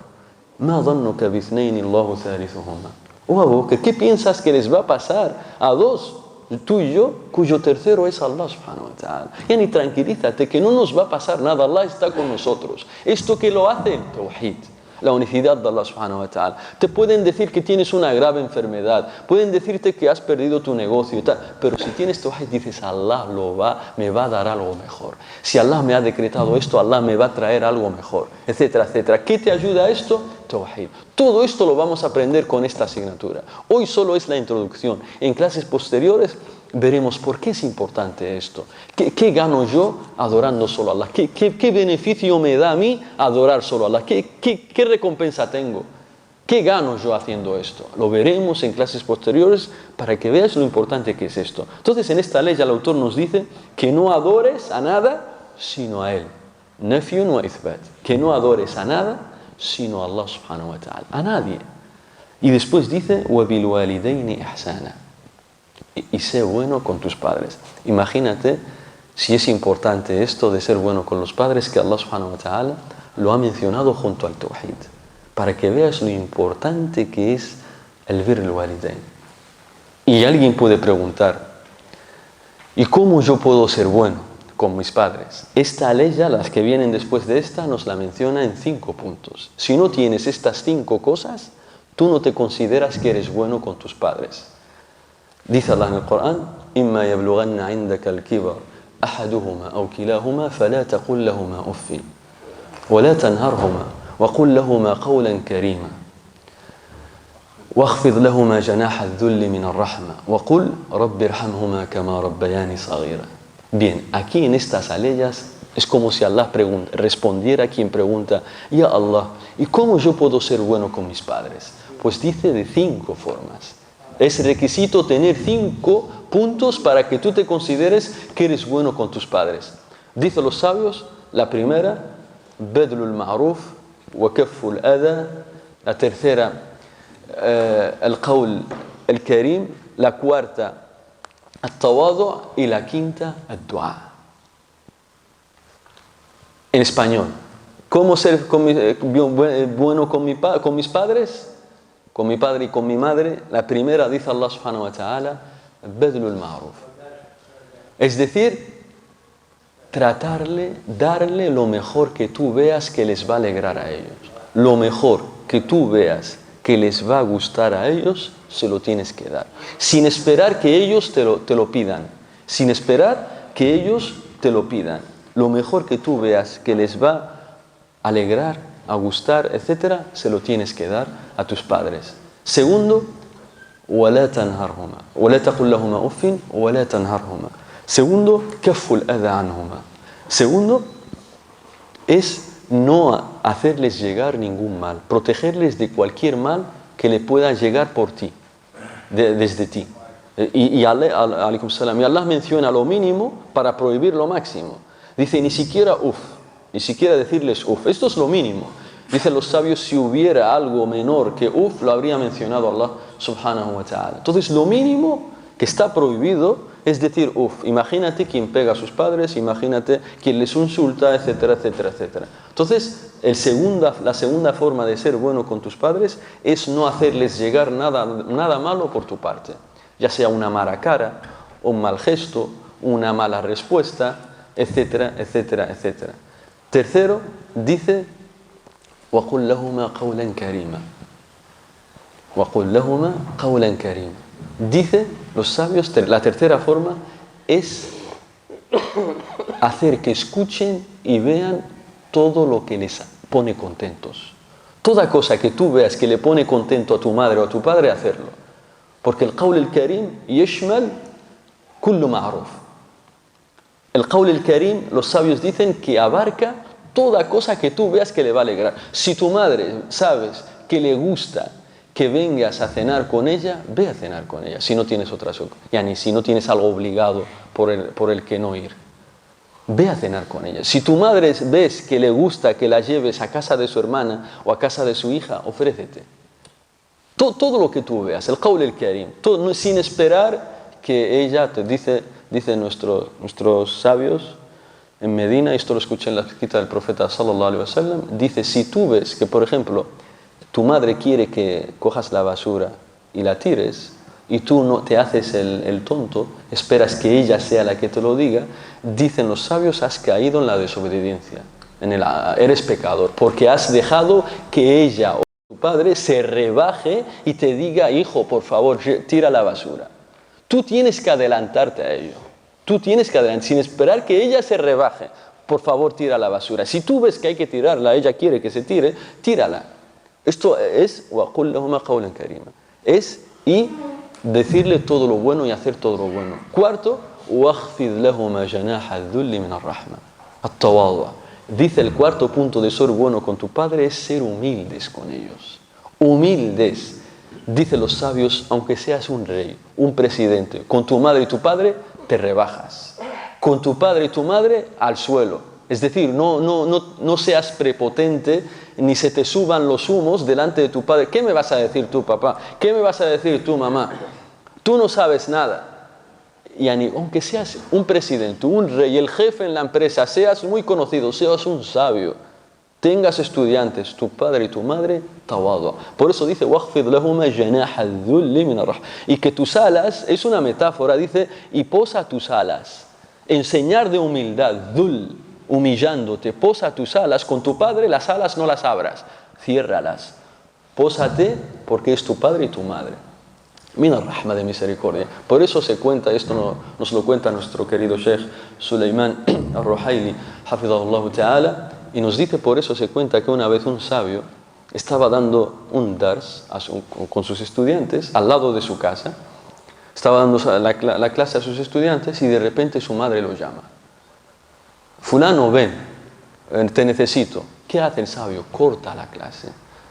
ma dhannuka bithnayn Allahu thalithuhuma. Oh Abu Bakr, ¿qué piensas que les va a pasar a 2, tú y yo, cuyo tercero es Allah subhanahu wa ta'ala? Y ni tranquilízate, que no nos va a pasar nada, Allah está con nosotros. Esto que lo hace, Tawhid, la unicidad de Allah subhanahu wa ta'ala. Te pueden decir que tienes una grave enfermedad, pueden decirte que has perdido tu negocio y tal, pero si tienes Tawhid dices, Allah me va a dar algo mejor. Si Allah me ha decretado esto, Allah me va a traer algo mejor, etcétera, etcétera. ¿Qué te ayuda a esto? Tawhid. Todo esto lo vamos a aprender con esta asignatura. Hoy solo es la introducción. En clases posteriores veremos por qué es importante esto. ¿Qué gano yo adorando solo a Allah? ¿Qué beneficio me da a mí adorar solo a Allah? ¿Qué recompensa tengo? ¿Qué gano yo haciendo esto? Lo veremos en clases posteriores para que veas lo importante que es esto. Entonces, en esta ley el autor nos dice que no adores a nada sino a Él. Nafyun wa ithbat. Que no adores a nada sino a Allah subhanahu wa ta'ala. A nadie. Y después dice, wa bil walidayni ihsana. Y sé bueno con tus padres. Imagínate si es importante esto de ser bueno con los padres, que Allah subhanahu wa ta'ala lo ha mencionado junto al Tawhid, para que veas lo importante que es el birr al-walidain. Y alguien puede preguntar, ¿y cómo yo puedo ser bueno con mis padres? Esta ley, ya las que vienen después de esta, nos la menciona en 5 puntos. Si no tienes estas 5 cosas, tú no te consideras que eres bueno con tus padres. Dice Allah en el Corán, إِمَّا يَبْلُغَنَّ عِنْدَكَ الْكِبَرَ أَحَدُهُمَا أَوْ كِلَاهُمَا فَلَا تَقُلْ لَهُمَا أُفٍّ وَلَا تَنْهَرْهُمَا وَقُلْ لَهُمَا قَوْلًا كَرِيمًا وَاخْفِضْ لَهُمَا جَنَاحَ الذُّلِّ مِنَ الرَّحْمَةِ وَقُلْ رَبِّ ارْحَمْهُمَا كَمَا رَبَّيَانِي صَغِيرًا. Bien, aquí en estas aleyas es como si Allah respondiera a quien pregunta, ya Allah, ¿y cómo yo puedo ser bueno con mis padres? Pues dice de 5 formas. Es requisito tener 5 puntos para que tú te consideres que eres bueno con tus padres. Dicen los sabios, la primera, badlul ma'ruf wa kafful adha. La tercera, el qawl el karim. La cuarta, el tawadu. Y la quinta, el dua. En español, ¿cómo ser bueno con mis padres? Con mi padre y con mi madre. La primera, dice Allah subhanahu wa ta'ala, badlul ma'ruf. Es decir, darle lo mejor que tú veas que les va a alegrar a ellos. Lo mejor que tú veas que les va a gustar a ellos, se lo tienes que dar. Sin esperar que ellos te lo pidan. Sin esperar que ellos te lo pidan. Lo mejor que tú veas que les va a alegrar, a gustar, etcétera, se lo tienes que dar a tus padres. Segundo, ولا تنهرهما ولا تقل لهما أف ولا تنهرهما. Segundo, كف الأذى عنهما. Segundo, es no hacerles llegar ningún mal, protegerles de cualquier mal que le pueda llegar por ti, desde ti. Y Allah menciona lo mínimo para prohibir lo máximo. Dice, ni siquiera ni siquiera decirles esto es lo mínimo. Dicen los sabios, si hubiera algo menor que lo habría mencionado Allah subhanahu wa ta'ala. Entonces lo mínimo que está prohibido es decir imagínate quien pega a sus padres, imagínate quien les insulta, etcétera, etcétera, etcétera. Entonces la segunda forma de ser bueno con tus padres es no hacerles llegar nada malo por tu parte, ya sea una mala cara, un mal gesto, una mala respuesta, etcétera, etcétera, etcétera. Tercero, dice وَقُلْ لَهُمَا قَوْلًا كَرِيمًا. وَقُلْ لَهُمَا قَوْلًا كَرِيمًا. Dice los sabios, la tercera forma es hacer que escuchen y vean todo lo que les pone contentos. Toda cosa que tú veas que le pone contento a tu madre o a tu padre, hacerlo. Porque el qawl al-karim yashmal kullu ma'ruf. El qawl al-karim, los sabios dicen que abarca toda cosa que tú veas que le va a alegrar. Si tu madre sabes que le gusta que vengas a cenar con ella, ve a cenar con ella, si no tienes otra si no tienes algo obligado por el que no ir. Ve a cenar con ella. Si tu madre ves que le gusta que la lleves a casa de su hermana o a casa de su hija, ofrécete. Todo lo que tú veas, el qawl al-karim, sin esperar que ella te dicen nuestros sabios en Medina, esto lo escuché en la escrita del profeta sallallahu alaihi wasallam, dice, si tú ves que, por ejemplo, tu madre quiere que cojas la basura y la tires, y tú no te haces el tonto, esperas que ella sea la que te lo diga, dicen los sabios, has caído en la desobediencia, eres pecador, porque has dejado que ella o tu padre se rebaje y te diga, hijo, por favor, tira la basura. Tú tienes que adelantarte a ello. Tú tienes que adelantar, sin esperar que ella se rebaje. Por favor, tira la basura. Si tú ves que hay que tirarla, ella quiere que se tire, tírala. Esto es وَقُلْ لَهُمَا قَوْلًا كَرِيمًا. Y decirle todo lo bueno y hacer todo lo bueno. Cuarto, وَاخْفِضْ لَهُمَا جَنَاحَ الذُّلِّ مِنَ الرَّحْمَةِ. التواضع. Dice el cuarto punto de ser bueno con tu padre es ser humildes con ellos. Humildes. Dicen los sabios, aunque seas un rey, un presidente, con tu madre y tu padre te rebajas. Con tu padre y tu madre al suelo. Es decir, no seas prepotente ni se te suban los humos delante de tu padre. ¿Qué me vas a decir tú, papá? ¿Qué me vas a decir tú, mamá? Tú no sabes nada. Y aunque seas un presidente, un rey, el jefe en la empresa, seas muy conocido, seas un sabio, tengas estudiantes, tu padre y tu madre, tawadu. Por eso dice, وَاخْفِضْ لَهُمَا جَنَاحَ الذُّلِّ مِنَ الرَّحْمَةِ. Y que tus alas, es una metáfora, dice, y posa tus alas. Enseñar de humildad, dhul, humillándote, posa tus alas. Con tu padre las alas no las abras, ciérralas. Pósate porque es tu padre y tu madre. Min ar-rahma, de misericordia. Por eso se cuenta, esto nos lo cuenta nuestro querido Sheikh Sulaiman al-Ruhaili, hafidhahullah ta'ala, y nos dice, por eso se cuenta que una vez un sabio estaba dando un dars con sus estudiantes al lado de su casa. Estaba dando la clase a sus estudiantes y de repente su madre lo llama. Fulano, ven, te necesito. ¿Qué hace el sabio? Corta la clase.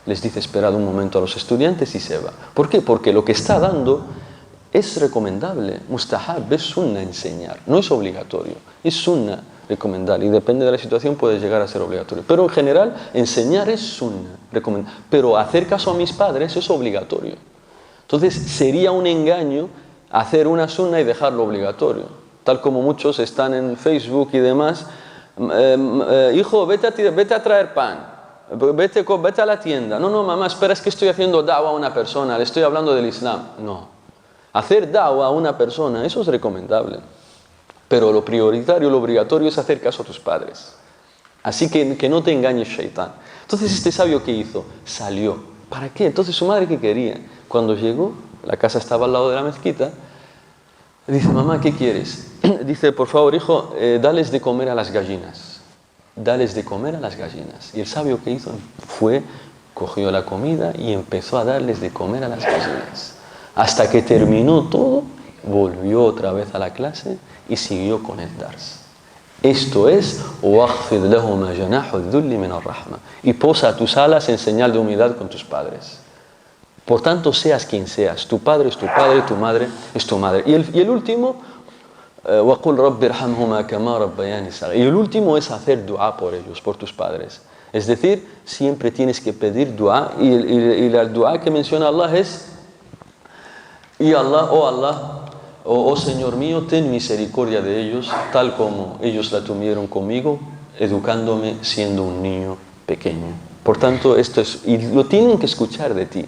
Les dice, esperad un momento a los estudiantes y se va. ¿Por qué? Porque lo que está dando es recomendable. Mustahab, es sunna enseñar. No es obligatorio. Es sunna recomendable. Y depende de la situación puede llegar a ser obligatorio. Pero en general, enseñar es sunna, recomendable. Pero hacer caso a mis padres es obligatorio. Entonces, sería un engaño hacer una sunna y dejarlo obligatorio. Tal como muchos están en Facebook y demás. Hijo, vete a traer pan. Vete a la tienda. No, mamá, espera, es que estoy haciendo da'wa a una persona, le estoy hablando del Islam. No. Hacer da'wa a una persona, eso es recomendable. Pero lo prioritario, lo obligatorio es hacer caso a tus padres. Así que no te engañes, shaitán. Entonces, este sabio, ¿qué hizo? Salió. ¿Para qué? Entonces, su madre, ¿qué quería? Cuando llegó, la casa estaba al lado de la mezquita, dice, mamá, ¿qué quieres? Dice, por favor, hijo, dales de comer a las gallinas. Dales de comer a las gallinas. Y el sabio, que hizo, cogió la comida y empezó a darles de comer a las gallinas. Hasta que terminó todo, volvió otra vez a la clase y siguió con el dars. Esto es وَاخْفِضْ لَهُمَا جَنَاحَ الذُّلِّ مِنَ الرَّحْمَةِ, y posa tus alas en señal de humildad con tus padres. Por tanto, seas quien seas, tu padre es tu padre, tu madre es tu madre. Y el último, وَقُلْ رَبِّ ارْحَمْهُمَا كَمَا رَبَّيَانِي صَغِيرًا. Y el último es hacer dua por ellos, por tus padres. Es decir, siempre tienes que pedir dua, y la dua que menciona Allah es: y Allah, oh Señor mío, ten misericordia de ellos, tal como ellos la tuvieron conmigo, educándome siendo un niño pequeño. Por tanto, esto es, y lo tienen que escuchar de ti.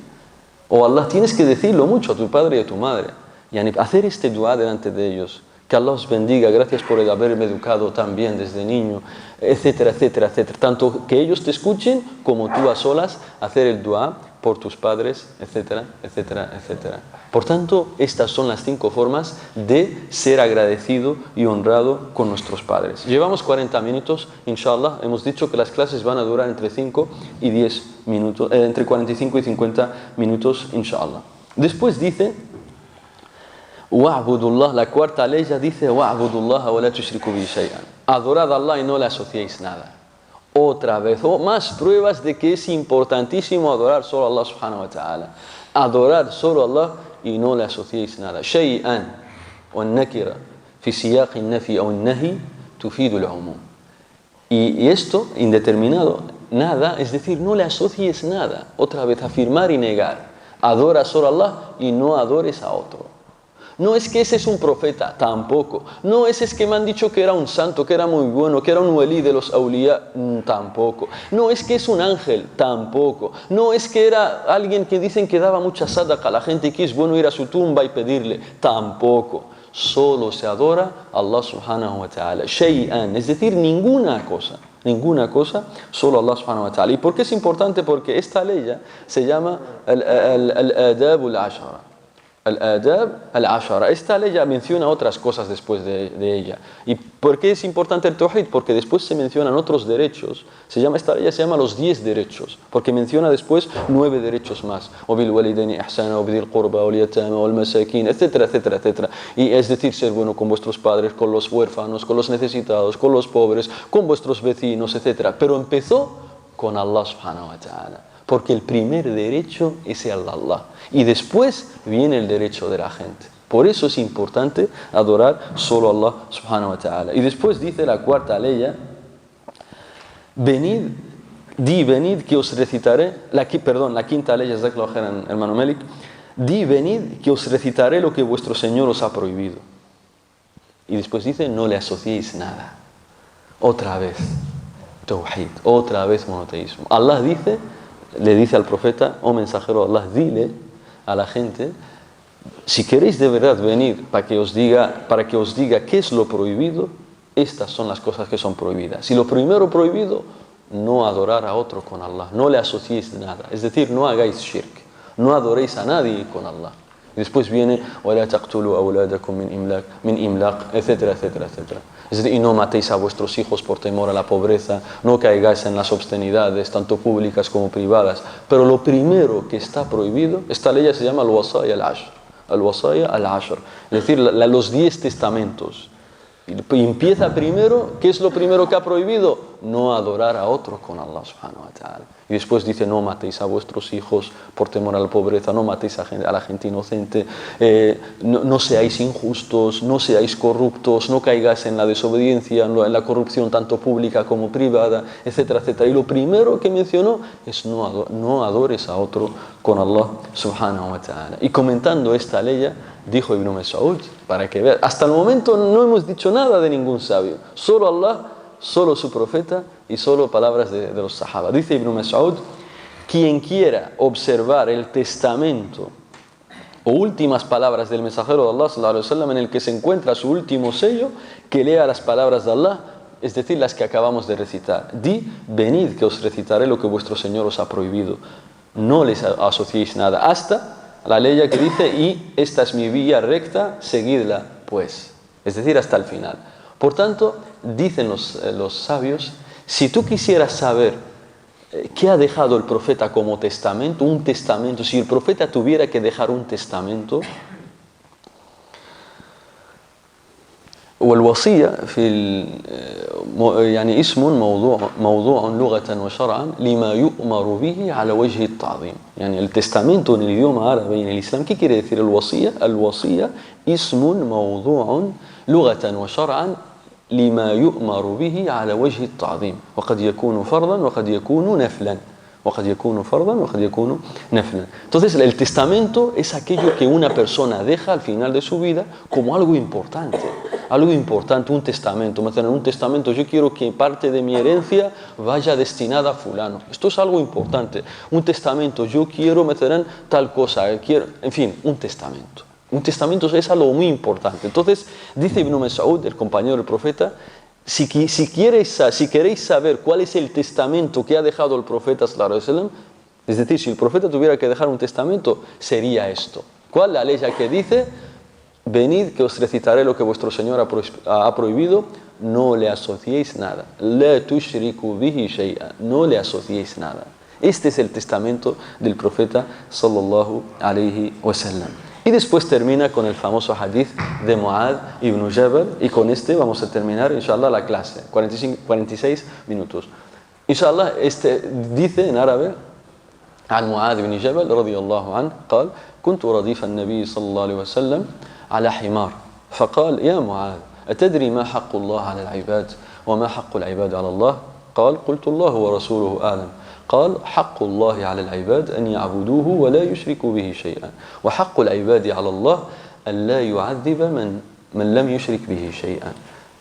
O Allah, tienes que decirlo mucho a tu padre y a tu madre. Y hacer este dua delante de ellos. Que Allah os bendiga, gracias por haberme educado tan bien desde niño, etcétera, etcétera, etcétera. Tanto que ellos te escuchen como tú a solas hacer el dua por tus padres, etcétera, etcétera, etcétera. Por tanto, estas son las 5 formas de ser agradecido y honrado con nuestros padres. Llevamos 40 minutos, inshallah. Hemos dicho que las clases van a durar entre 5 y 10 minutos, entre 45 y 50 minutos, inshallah. Después dice: wa'budullah, la cuarta ley ya dice: wa'budullah wa la tushriku bihi shay'an. Adorad a Allah y no le asociéis nada. Otra vez, más pruebas de que es importantísimo adorar solo a Allah subhanahu wa ta'ala. Adorar solo a Allah y no le asociéis nada. Shay'an wa nakira fi siyaq an-nafi aw an-nahi tufidu al-umum. Y esto, indeterminado, nada, es decir, no le asocies nada. Otra vez, afirmar y negar. Adora solo a Allah y no adores a otro. No es que ese es un profeta, tampoco. No es que me han dicho que era un santo, que era muy bueno, que era un walí de los awliya, tampoco. No es que es un ángel, tampoco. No es que era alguien que dicen que daba mucha sadaqa a la gente y que es bueno ir a su tumba y pedirle, tampoco. Solo se adora a Allah subhanahu wa ta'ala. Shay'an, es decir, ninguna cosa, solo Allah subhanahu wa ta'ala. ¿Y por qué es importante? Porque esta ley se llama al-adab al-ashara. Al-adab al-ashara. Esta ley ya menciona otras cosas después de ella. ¿Y por qué es importante el tawhid? Porque después se mencionan otros derechos. Esta ley se llama los 10 derechos, porque menciona después 9 derechos más. O bil walidaini ihsana, o bil qurba, o yatama, o al masakin, etcétera, etcétera, etcétera. Y es decir, ser bueno con vuestros padres, con los huérfanos, con los necesitados, con los pobres, con vuestros vecinos, etcétera. Pero empezó con Allah subhanahu wa ta'ala. Porque el primer derecho es el de Allah. Y después viene el derecho de la gente. Por eso es importante adorar solo a Allah subhanahu wa ta'ala. Y después dice la cuarta ley: venid que os recitaré, la quinta ley, jazakallahu khairan, hermano Melik. Venid que os recitaré lo que vuestro Señor os ha prohibido. Y después dice: no le asociéis nada. Otra vez tawhid, otra vez monoteísmo. Allah le dice al profeta: oh mensajero de Allah, dile a la gente, si queréis de verdad venir para que os diga qué es lo prohibido, estas son las cosas que son prohibidas. Si lo primero prohibido, no adorar a otro con Allah, no le asociéis nada, es decir, no hagáis shirk, no adoréis a nadie con Allah. Y después viene: وَلَا تَقْتُلُوا أَوْلَادَكُمْ مِنْ إِمْلَاقٍ, etcétera, etcétera, etcétera. Es decir, y no matéis a vuestros hijos por temor a la pobreza, no caigáis en las obscenidades, tanto públicas como privadas. Pero lo primero que está prohibido, esta ley se llama al-wasaya al-ashr. Al-wasaya al-ashr. Es decir, los 10 testamentos. Y empieza primero, ¿qué es lo primero que ha prohibido? No adorar a otro con Allah subhanahu wa ta'ala. Y después dice: no matéis a vuestros hijos por temor a la pobreza, no matéis a la gente inocente, no seáis injustos, no seáis corruptos, no caigáis en la desobediencia, en la corrupción tanto pública como privada, etcétera, etcétera. Y lo primero que mencionó es: no adores a otro con Allah subhanahu wa ta'ala. Y comentando esta ley, dijo Ibn Mas'ud, para que vean, hasta el momento no hemos dicho nada de ningún sabio, solo Allah, solo su profeta y solo palabras de los sahaba. Dice Ibn Mas'ud: quien quiera observar el testamento o últimas palabras del mensajero de Allah sallallahu alaihi wasallam, en el que se encuentra su último sello, que lea las palabras de Allah, es decir, las que acabamos de recitar. Venid que os recitaré lo que vuestro Señor os ha prohibido, no les asociéis nada, hasta la ley que dice: y esta es mi vía recta, seguidla pues. Es decir, hasta el final. Por tanto, dicen los sabios, si tú quisieras saber ¿Qué ha dejado el profeta como testamento? Un testamento. Si el profeta tuviera que dejar un testamento, والوصية يعني اسم موضوع لغة وشرعا لما يؤمر به على وجه التعظيم. يعني el testamento en el idioma árabe y en el Islam, ¿qué quiere decir الوصية؟ الوصية اسم موضوع لغة وشرعا لما يؤمر به على وجه التعظيم، وقد يكون فرضا وقد يكون نفلا. وقد يكون فرضا وقد يكون نفلا. Entonces el testamento es aquello que una persona deja al final de su vida como algo importante, un testamento. En un testamento yo quiero que parte de mi herencia vaya destinada a fulano. Esto es algo importante. Un testamento, yo quiero meter tal cosa, en fin, un testamento. Un testamento es algo muy importante. Entonces dice Ibn Mas'ud, el compañero del profeta, si queréis saber cuál es el testamento que ha dejado el profeta sallallahu alaihi wasallam, es decir, si el profeta tuviera que dejar un testamento, sería esto. ¿Cuál? La ley que dice: venid que os recitaré lo que vuestro Señor ha prohibido, no le asociéis nada. La tushriku bihi shay'a, no le asociéis nada. Este es el testamento del profeta sallallahu alaihi wasallam. Y después termina con el famoso hadith de Mu'adh ibn Jabal, y con este vamos a terminar, inshallah, la clase, 46 minutos. Inshallah, este dice en árabe: عن معاذ بن جبل رضي الله عنه قال: كنت رديف النبي صلى الله عليه وسلم على حمار فقال: يا معاذ أتدري ما حق الله على العباد وما حق العباد على الله؟ قال: قلت الله ورسوله أعلم. قال: حق الله على العباد أن يعبدوه ولا يشركوا به شيئا، وحق العباد على الله أن لا يعذب من لم يشرك به شيئا.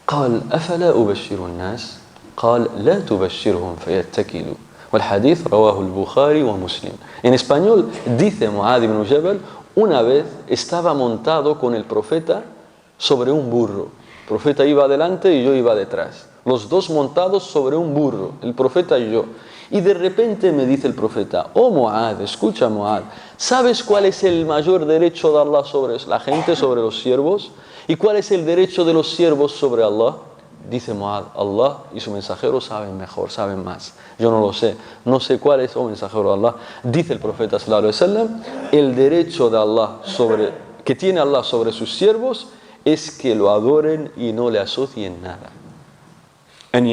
قال: أفلا أبشر الناس؟ قال: لا تبشرهم فيتكلوا. والحديث رواه البخاري ومسلم. En español dice Mu'adh ibn Jabal: una vez estaba montado con el profeta sobre un burro. El profeta iba adelante y yo iba detrás. Los dos montados sobre un burro, el profeta y yo. Y de repente me dice el profeta: oh Mu'adh, escucha Mu'adh, ¿sabes cuál es el mayor derecho de Allah sobre la gente, sobre los siervos? ¿Y cuál es el derecho de los siervos sobre Allah? Dice Mu'adh: Allah y su mensajero saben mejor, saben más. Yo no lo sé, no sé cuál es, oh mensajero de Allah. Dice el profeta sallallahu alaihi wasallam: el derecho de Allah que tiene Allah sobre sus siervos es que lo adoren y no le asocien nada. El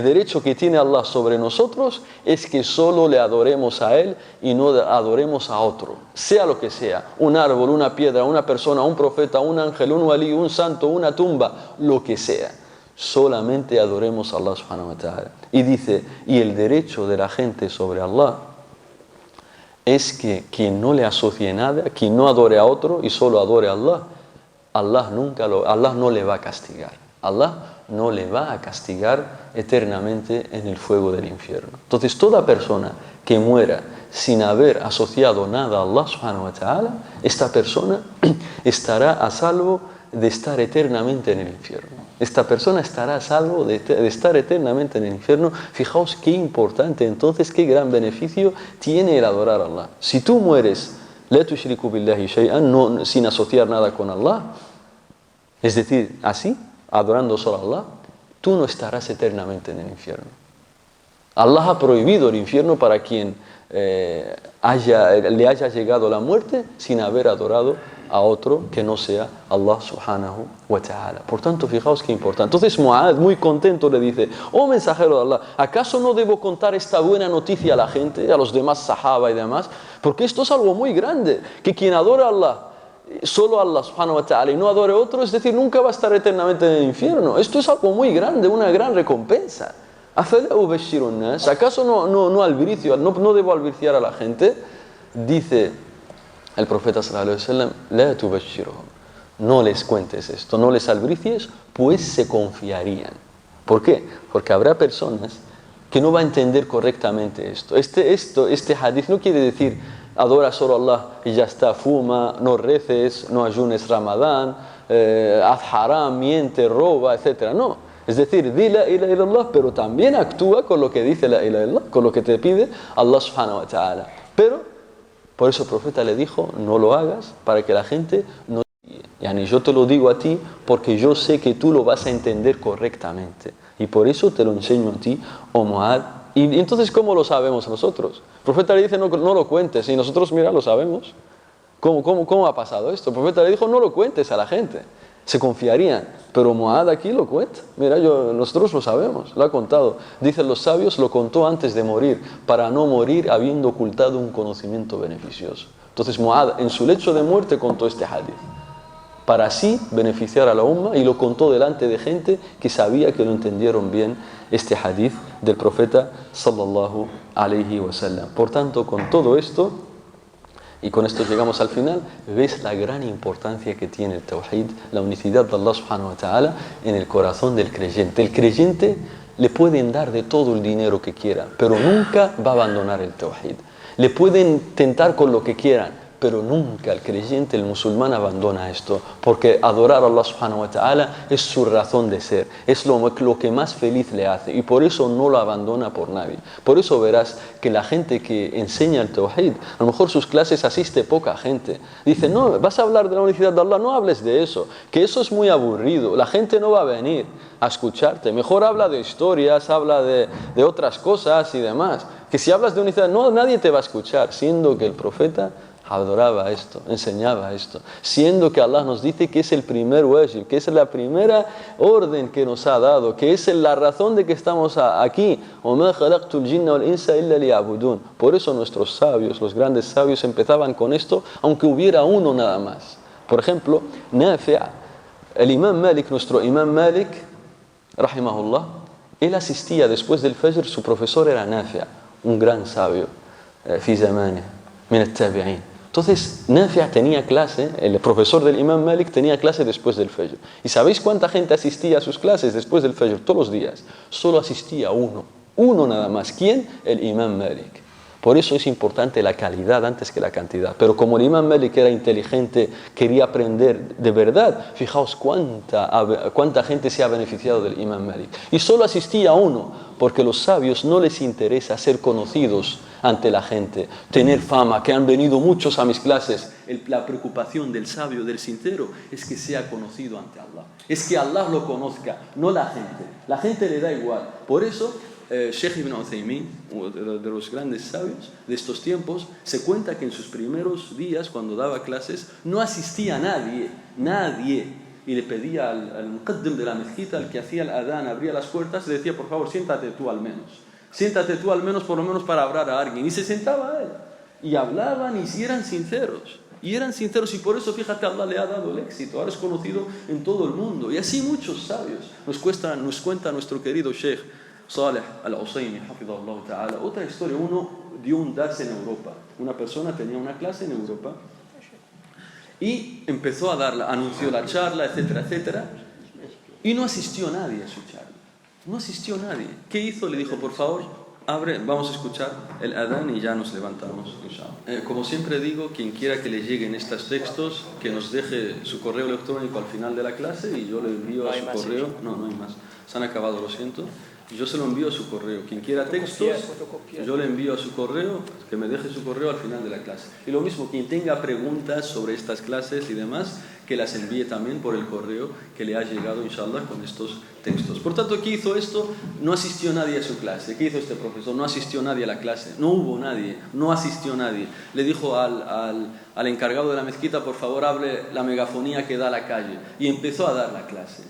derecho que tiene Allah sobre nosotros es que solo le adoremos a Él y no adoremos a otro, sea lo que sea, un árbol, una piedra, una persona, un profeta, un ángel, un walí, un santo, una tumba, lo que sea. Solamente adoremos a Allah subhanahu wa ta'ala. Y dice, y el derecho de la gente sobre Allah es que quien no le asocie nada, quien no adore a otro y solo adore a Allah, Allah no le va a castigar. Allah no le va a castigar eternamente en el fuego del infierno. Entonces, toda persona que muera sin haber asociado nada a Allah subhanahu wa ta'ala, esta persona estará a salvo de estar eternamente en el infierno. Esta persona estará a salvo de estar eternamente en el infierno. Fijaos qué importante, entonces, qué gran beneficio tiene el adorar a Allah. Si tú mueres la tushriku billahi shay'an, sin asociar nada con Allah, es decir, así, adorando solo a Allah, tú no estarás eternamente en el infierno. Allah ha prohibido el infierno para quien le haya llegado la muerte sin haber adorado a otro que no sea Allah subhanahu wa ta'ala. Por tanto, fijaos qué importante. Entonces Mu'adh, muy contento, le dice: oh mensajero de Allah, ¿acaso no debo contar esta buena noticia a la gente, a los demás sahaba y demás? Porque esto es algo muy grande, que quien adora a Allah, solo Allah subhanahu wa ta'ala, y no adore a otro, es decir, nunca va a estar eternamente en el infierno. Esto es algo muy grande, una gran recompensa. ¿Acaso no debo albriciar a la gente? Dice el profeta sallallahu alaihi wasallam: la tubashshirhum, no les cuentes esto, no les albricies, pues se confiarían. ¿Por qué? Porque habrá personas que no van a entender correctamente esto. Este hadith no quiere decir adora solo a Allah y ya está, fuma, no reces, no ayunes Ramadán, haz haram, miente, roba, etc. No, es decir, di la ilaha illallah, pero también actúa con lo que dice la ilaha illallah, con lo que te pide Allah subhanahu wa ta'ala. Pero, por eso el profeta le dijo: no lo hagas para que la gente no... Yani yo te lo digo a ti porque yo sé que tú lo vas a entender correctamente. Y por eso te lo enseño a ti, oh Muad. Y entonces, ¿cómo lo sabemos nosotros? El profeta le dice, no lo cuentes. Y nosotros, mira, lo sabemos. ¿Cómo ha pasado esto? El profeta le dijo, no lo cuentes a la gente. Se confiarían. Pero Muad aquí lo cuenta. Mira, nosotros lo sabemos, lo ha contado. Dicen los sabios, lo contó antes de morir, para no morir habiendo ocultado un conocimiento beneficioso. Entonces Muad, en su lecho de muerte, contó este hadith, para así beneficiar a la umma, y lo contó delante de gente que sabía que lo entendieron bien este hadith del profeta sallallahu alayhi wa sallam. Por tanto, con todo esto, y con esto llegamos al final, ves la gran importancia que tiene el tawhid, la unicidad de Allah subhanahu wa ta'ala en el corazón del creyente. El creyente le pueden dar de todo el dinero que quiera, pero nunca va a abandonar el tawhid. Le pueden tentar con lo que quieran, pero nunca el creyente, el musulmán, abandona esto, porque adorar a Allah subhanahu wa ta'ala es su razón de ser, es lo que más feliz le hace, y por eso no lo abandona por nadie. Por eso verás que la gente que enseña el tawhid, a lo mejor sus clases asiste poca gente. Dice, no, vas a hablar de la unicidad de Allah, no hables de eso, que eso es muy aburrido, la gente no va a venir a escucharte. Mejor habla de historias, habla de otras cosas y demás. Que si hablas de unicidad, no, nadie te va a escuchar, siendo que el profeta adoraba esto, enseñaba esto, siendo que Allah nos dice que es el primer wajib, que es la primera orden que nos ha dado, que es la razón de que estamos aquí. وَمَا خَلَقْتُ الْجِنَّ وَالْإِنسَ إِلَّا لِيَعْبُدُونَ. Por eso nuestros sabios, los grandes sabios, empezaban con esto, aunque hubiera uno nada más. Por ejemplo, Nafi', el Imam Malik, nuestro Imam Malik, rahimahullah, él asistía después del Fajr, su profesor era Nafi', un gran sabio, fi zamane, min al-tabi'in. Entonces, Nafi' tenía clase, el profesor del Imam Malik tenía clase después del Fajr. ¿Y sabéis cuánta gente asistía a sus clases después del Fajr? Todos los días. Solo asistía uno nada más. ¿Quién? El Imam Malik. Por eso es importante la calidad antes que la cantidad. Pero como el Imam Malik era inteligente, quería aprender de verdad, fijaos cuánta gente se ha beneficiado del Imam Malik. Y solo asistía uno, porque a los sabios no les interesa ser conocidos ante la gente, tener fama, que han venido muchos a mis clases. La preocupación del sabio, del sincero, es que sea conocido ante Allah. Es que Allah lo conozca, no la gente. La gente le da igual. Por eso, Sheikh Ibn Uthaymin, de los grandes sabios de estos tiempos, se cuenta que en sus primeros días, cuando daba clases, no asistía nadie, y le pedía al muqaddim de la mezquita, al que hacía el adán, abría las puertas, le decía, por favor, siéntate tú al menos, por lo menos para hablar a alguien. Y se sentaba él, y hablaban, y eran sinceros. Y por eso, fíjate, Allah le ha dado el éxito. Ahora es conocido en todo el mundo. Y así muchos sabios. Nos cuenta nuestro querido Sheikh Saleh al-Usaymi, hafidhahullah ta'ala. Otra historia, uno dio un dars en Europa. Una persona tenía una clase en Europa y empezó a darla, anunció la charla, etcétera, etcétera, y no asistió nadie a su charla. No asistió nadie. ¿Qué hizo? Le dijo, por favor, vamos a escuchar el adán y ya nos levantamos, inshallah. Como siempre digo, quien quiera que le lleguen estos textos, que nos deje su correo electrónico al final de la clase y yo le envío a su correo. No hay más. Se han acabado, lo siento. Yo se lo envío a su correo. Quien quiera textos, yo le envío a su correo, que me deje su correo al final de la clase. Y lo mismo, quien tenga preguntas sobre estas clases y demás, que las envíe también por el correo que le ha llegado, inshallah, con estos textos. Por tanto, ¿qué hizo esto? No asistió nadie a su clase. ¿Qué hizo este profesor? No asistió nadie a la clase. No hubo nadie. No asistió nadie. Le dijo al encargado de la mezquita, por favor, hable la megafonía que da a la calle. Y empezó a dar la clase.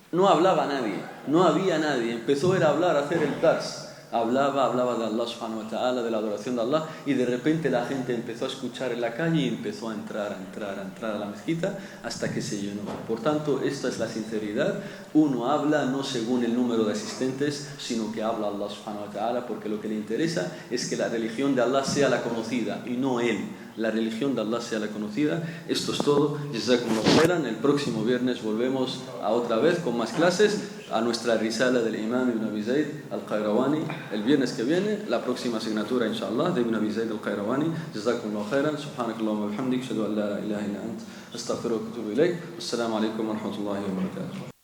No hablaba nadie, no había nadie. Empezó a hablar, a hacer el dars. Hablaba de Allah subhanahu wa ta'ala, de la adoración de Allah, y de repente la gente empezó a escuchar en la calle y empezó a entrar a la mezquita hasta que se llenó. Por tanto, esta es la sinceridad. Uno habla no según el número de asistentes, sino que habla a Allah subhanahu wa ta'ala, porque lo que le interesa es que la religión de Allah sea la conocida y no él. La religión de Allah sea la conocida. Esto es todo. Jazakumullahu khairan. El próximo viernes volvemos a otra vez con más clases a nuestra risala del Imam Ibn Abi Zayd al-Qayrawani. El viernes que viene, la próxima asignatura, inshallah, de Ibn Abi Zayd al-Qayrawani. Jazakumullahu khairan. Subhanakallahumma wa bihamdik. Ashhadu an la ilaha illa ant. Astaghfiruka wa atubu ilayk. Assalamu alaikum wa rahmatullahi wa barakatuh.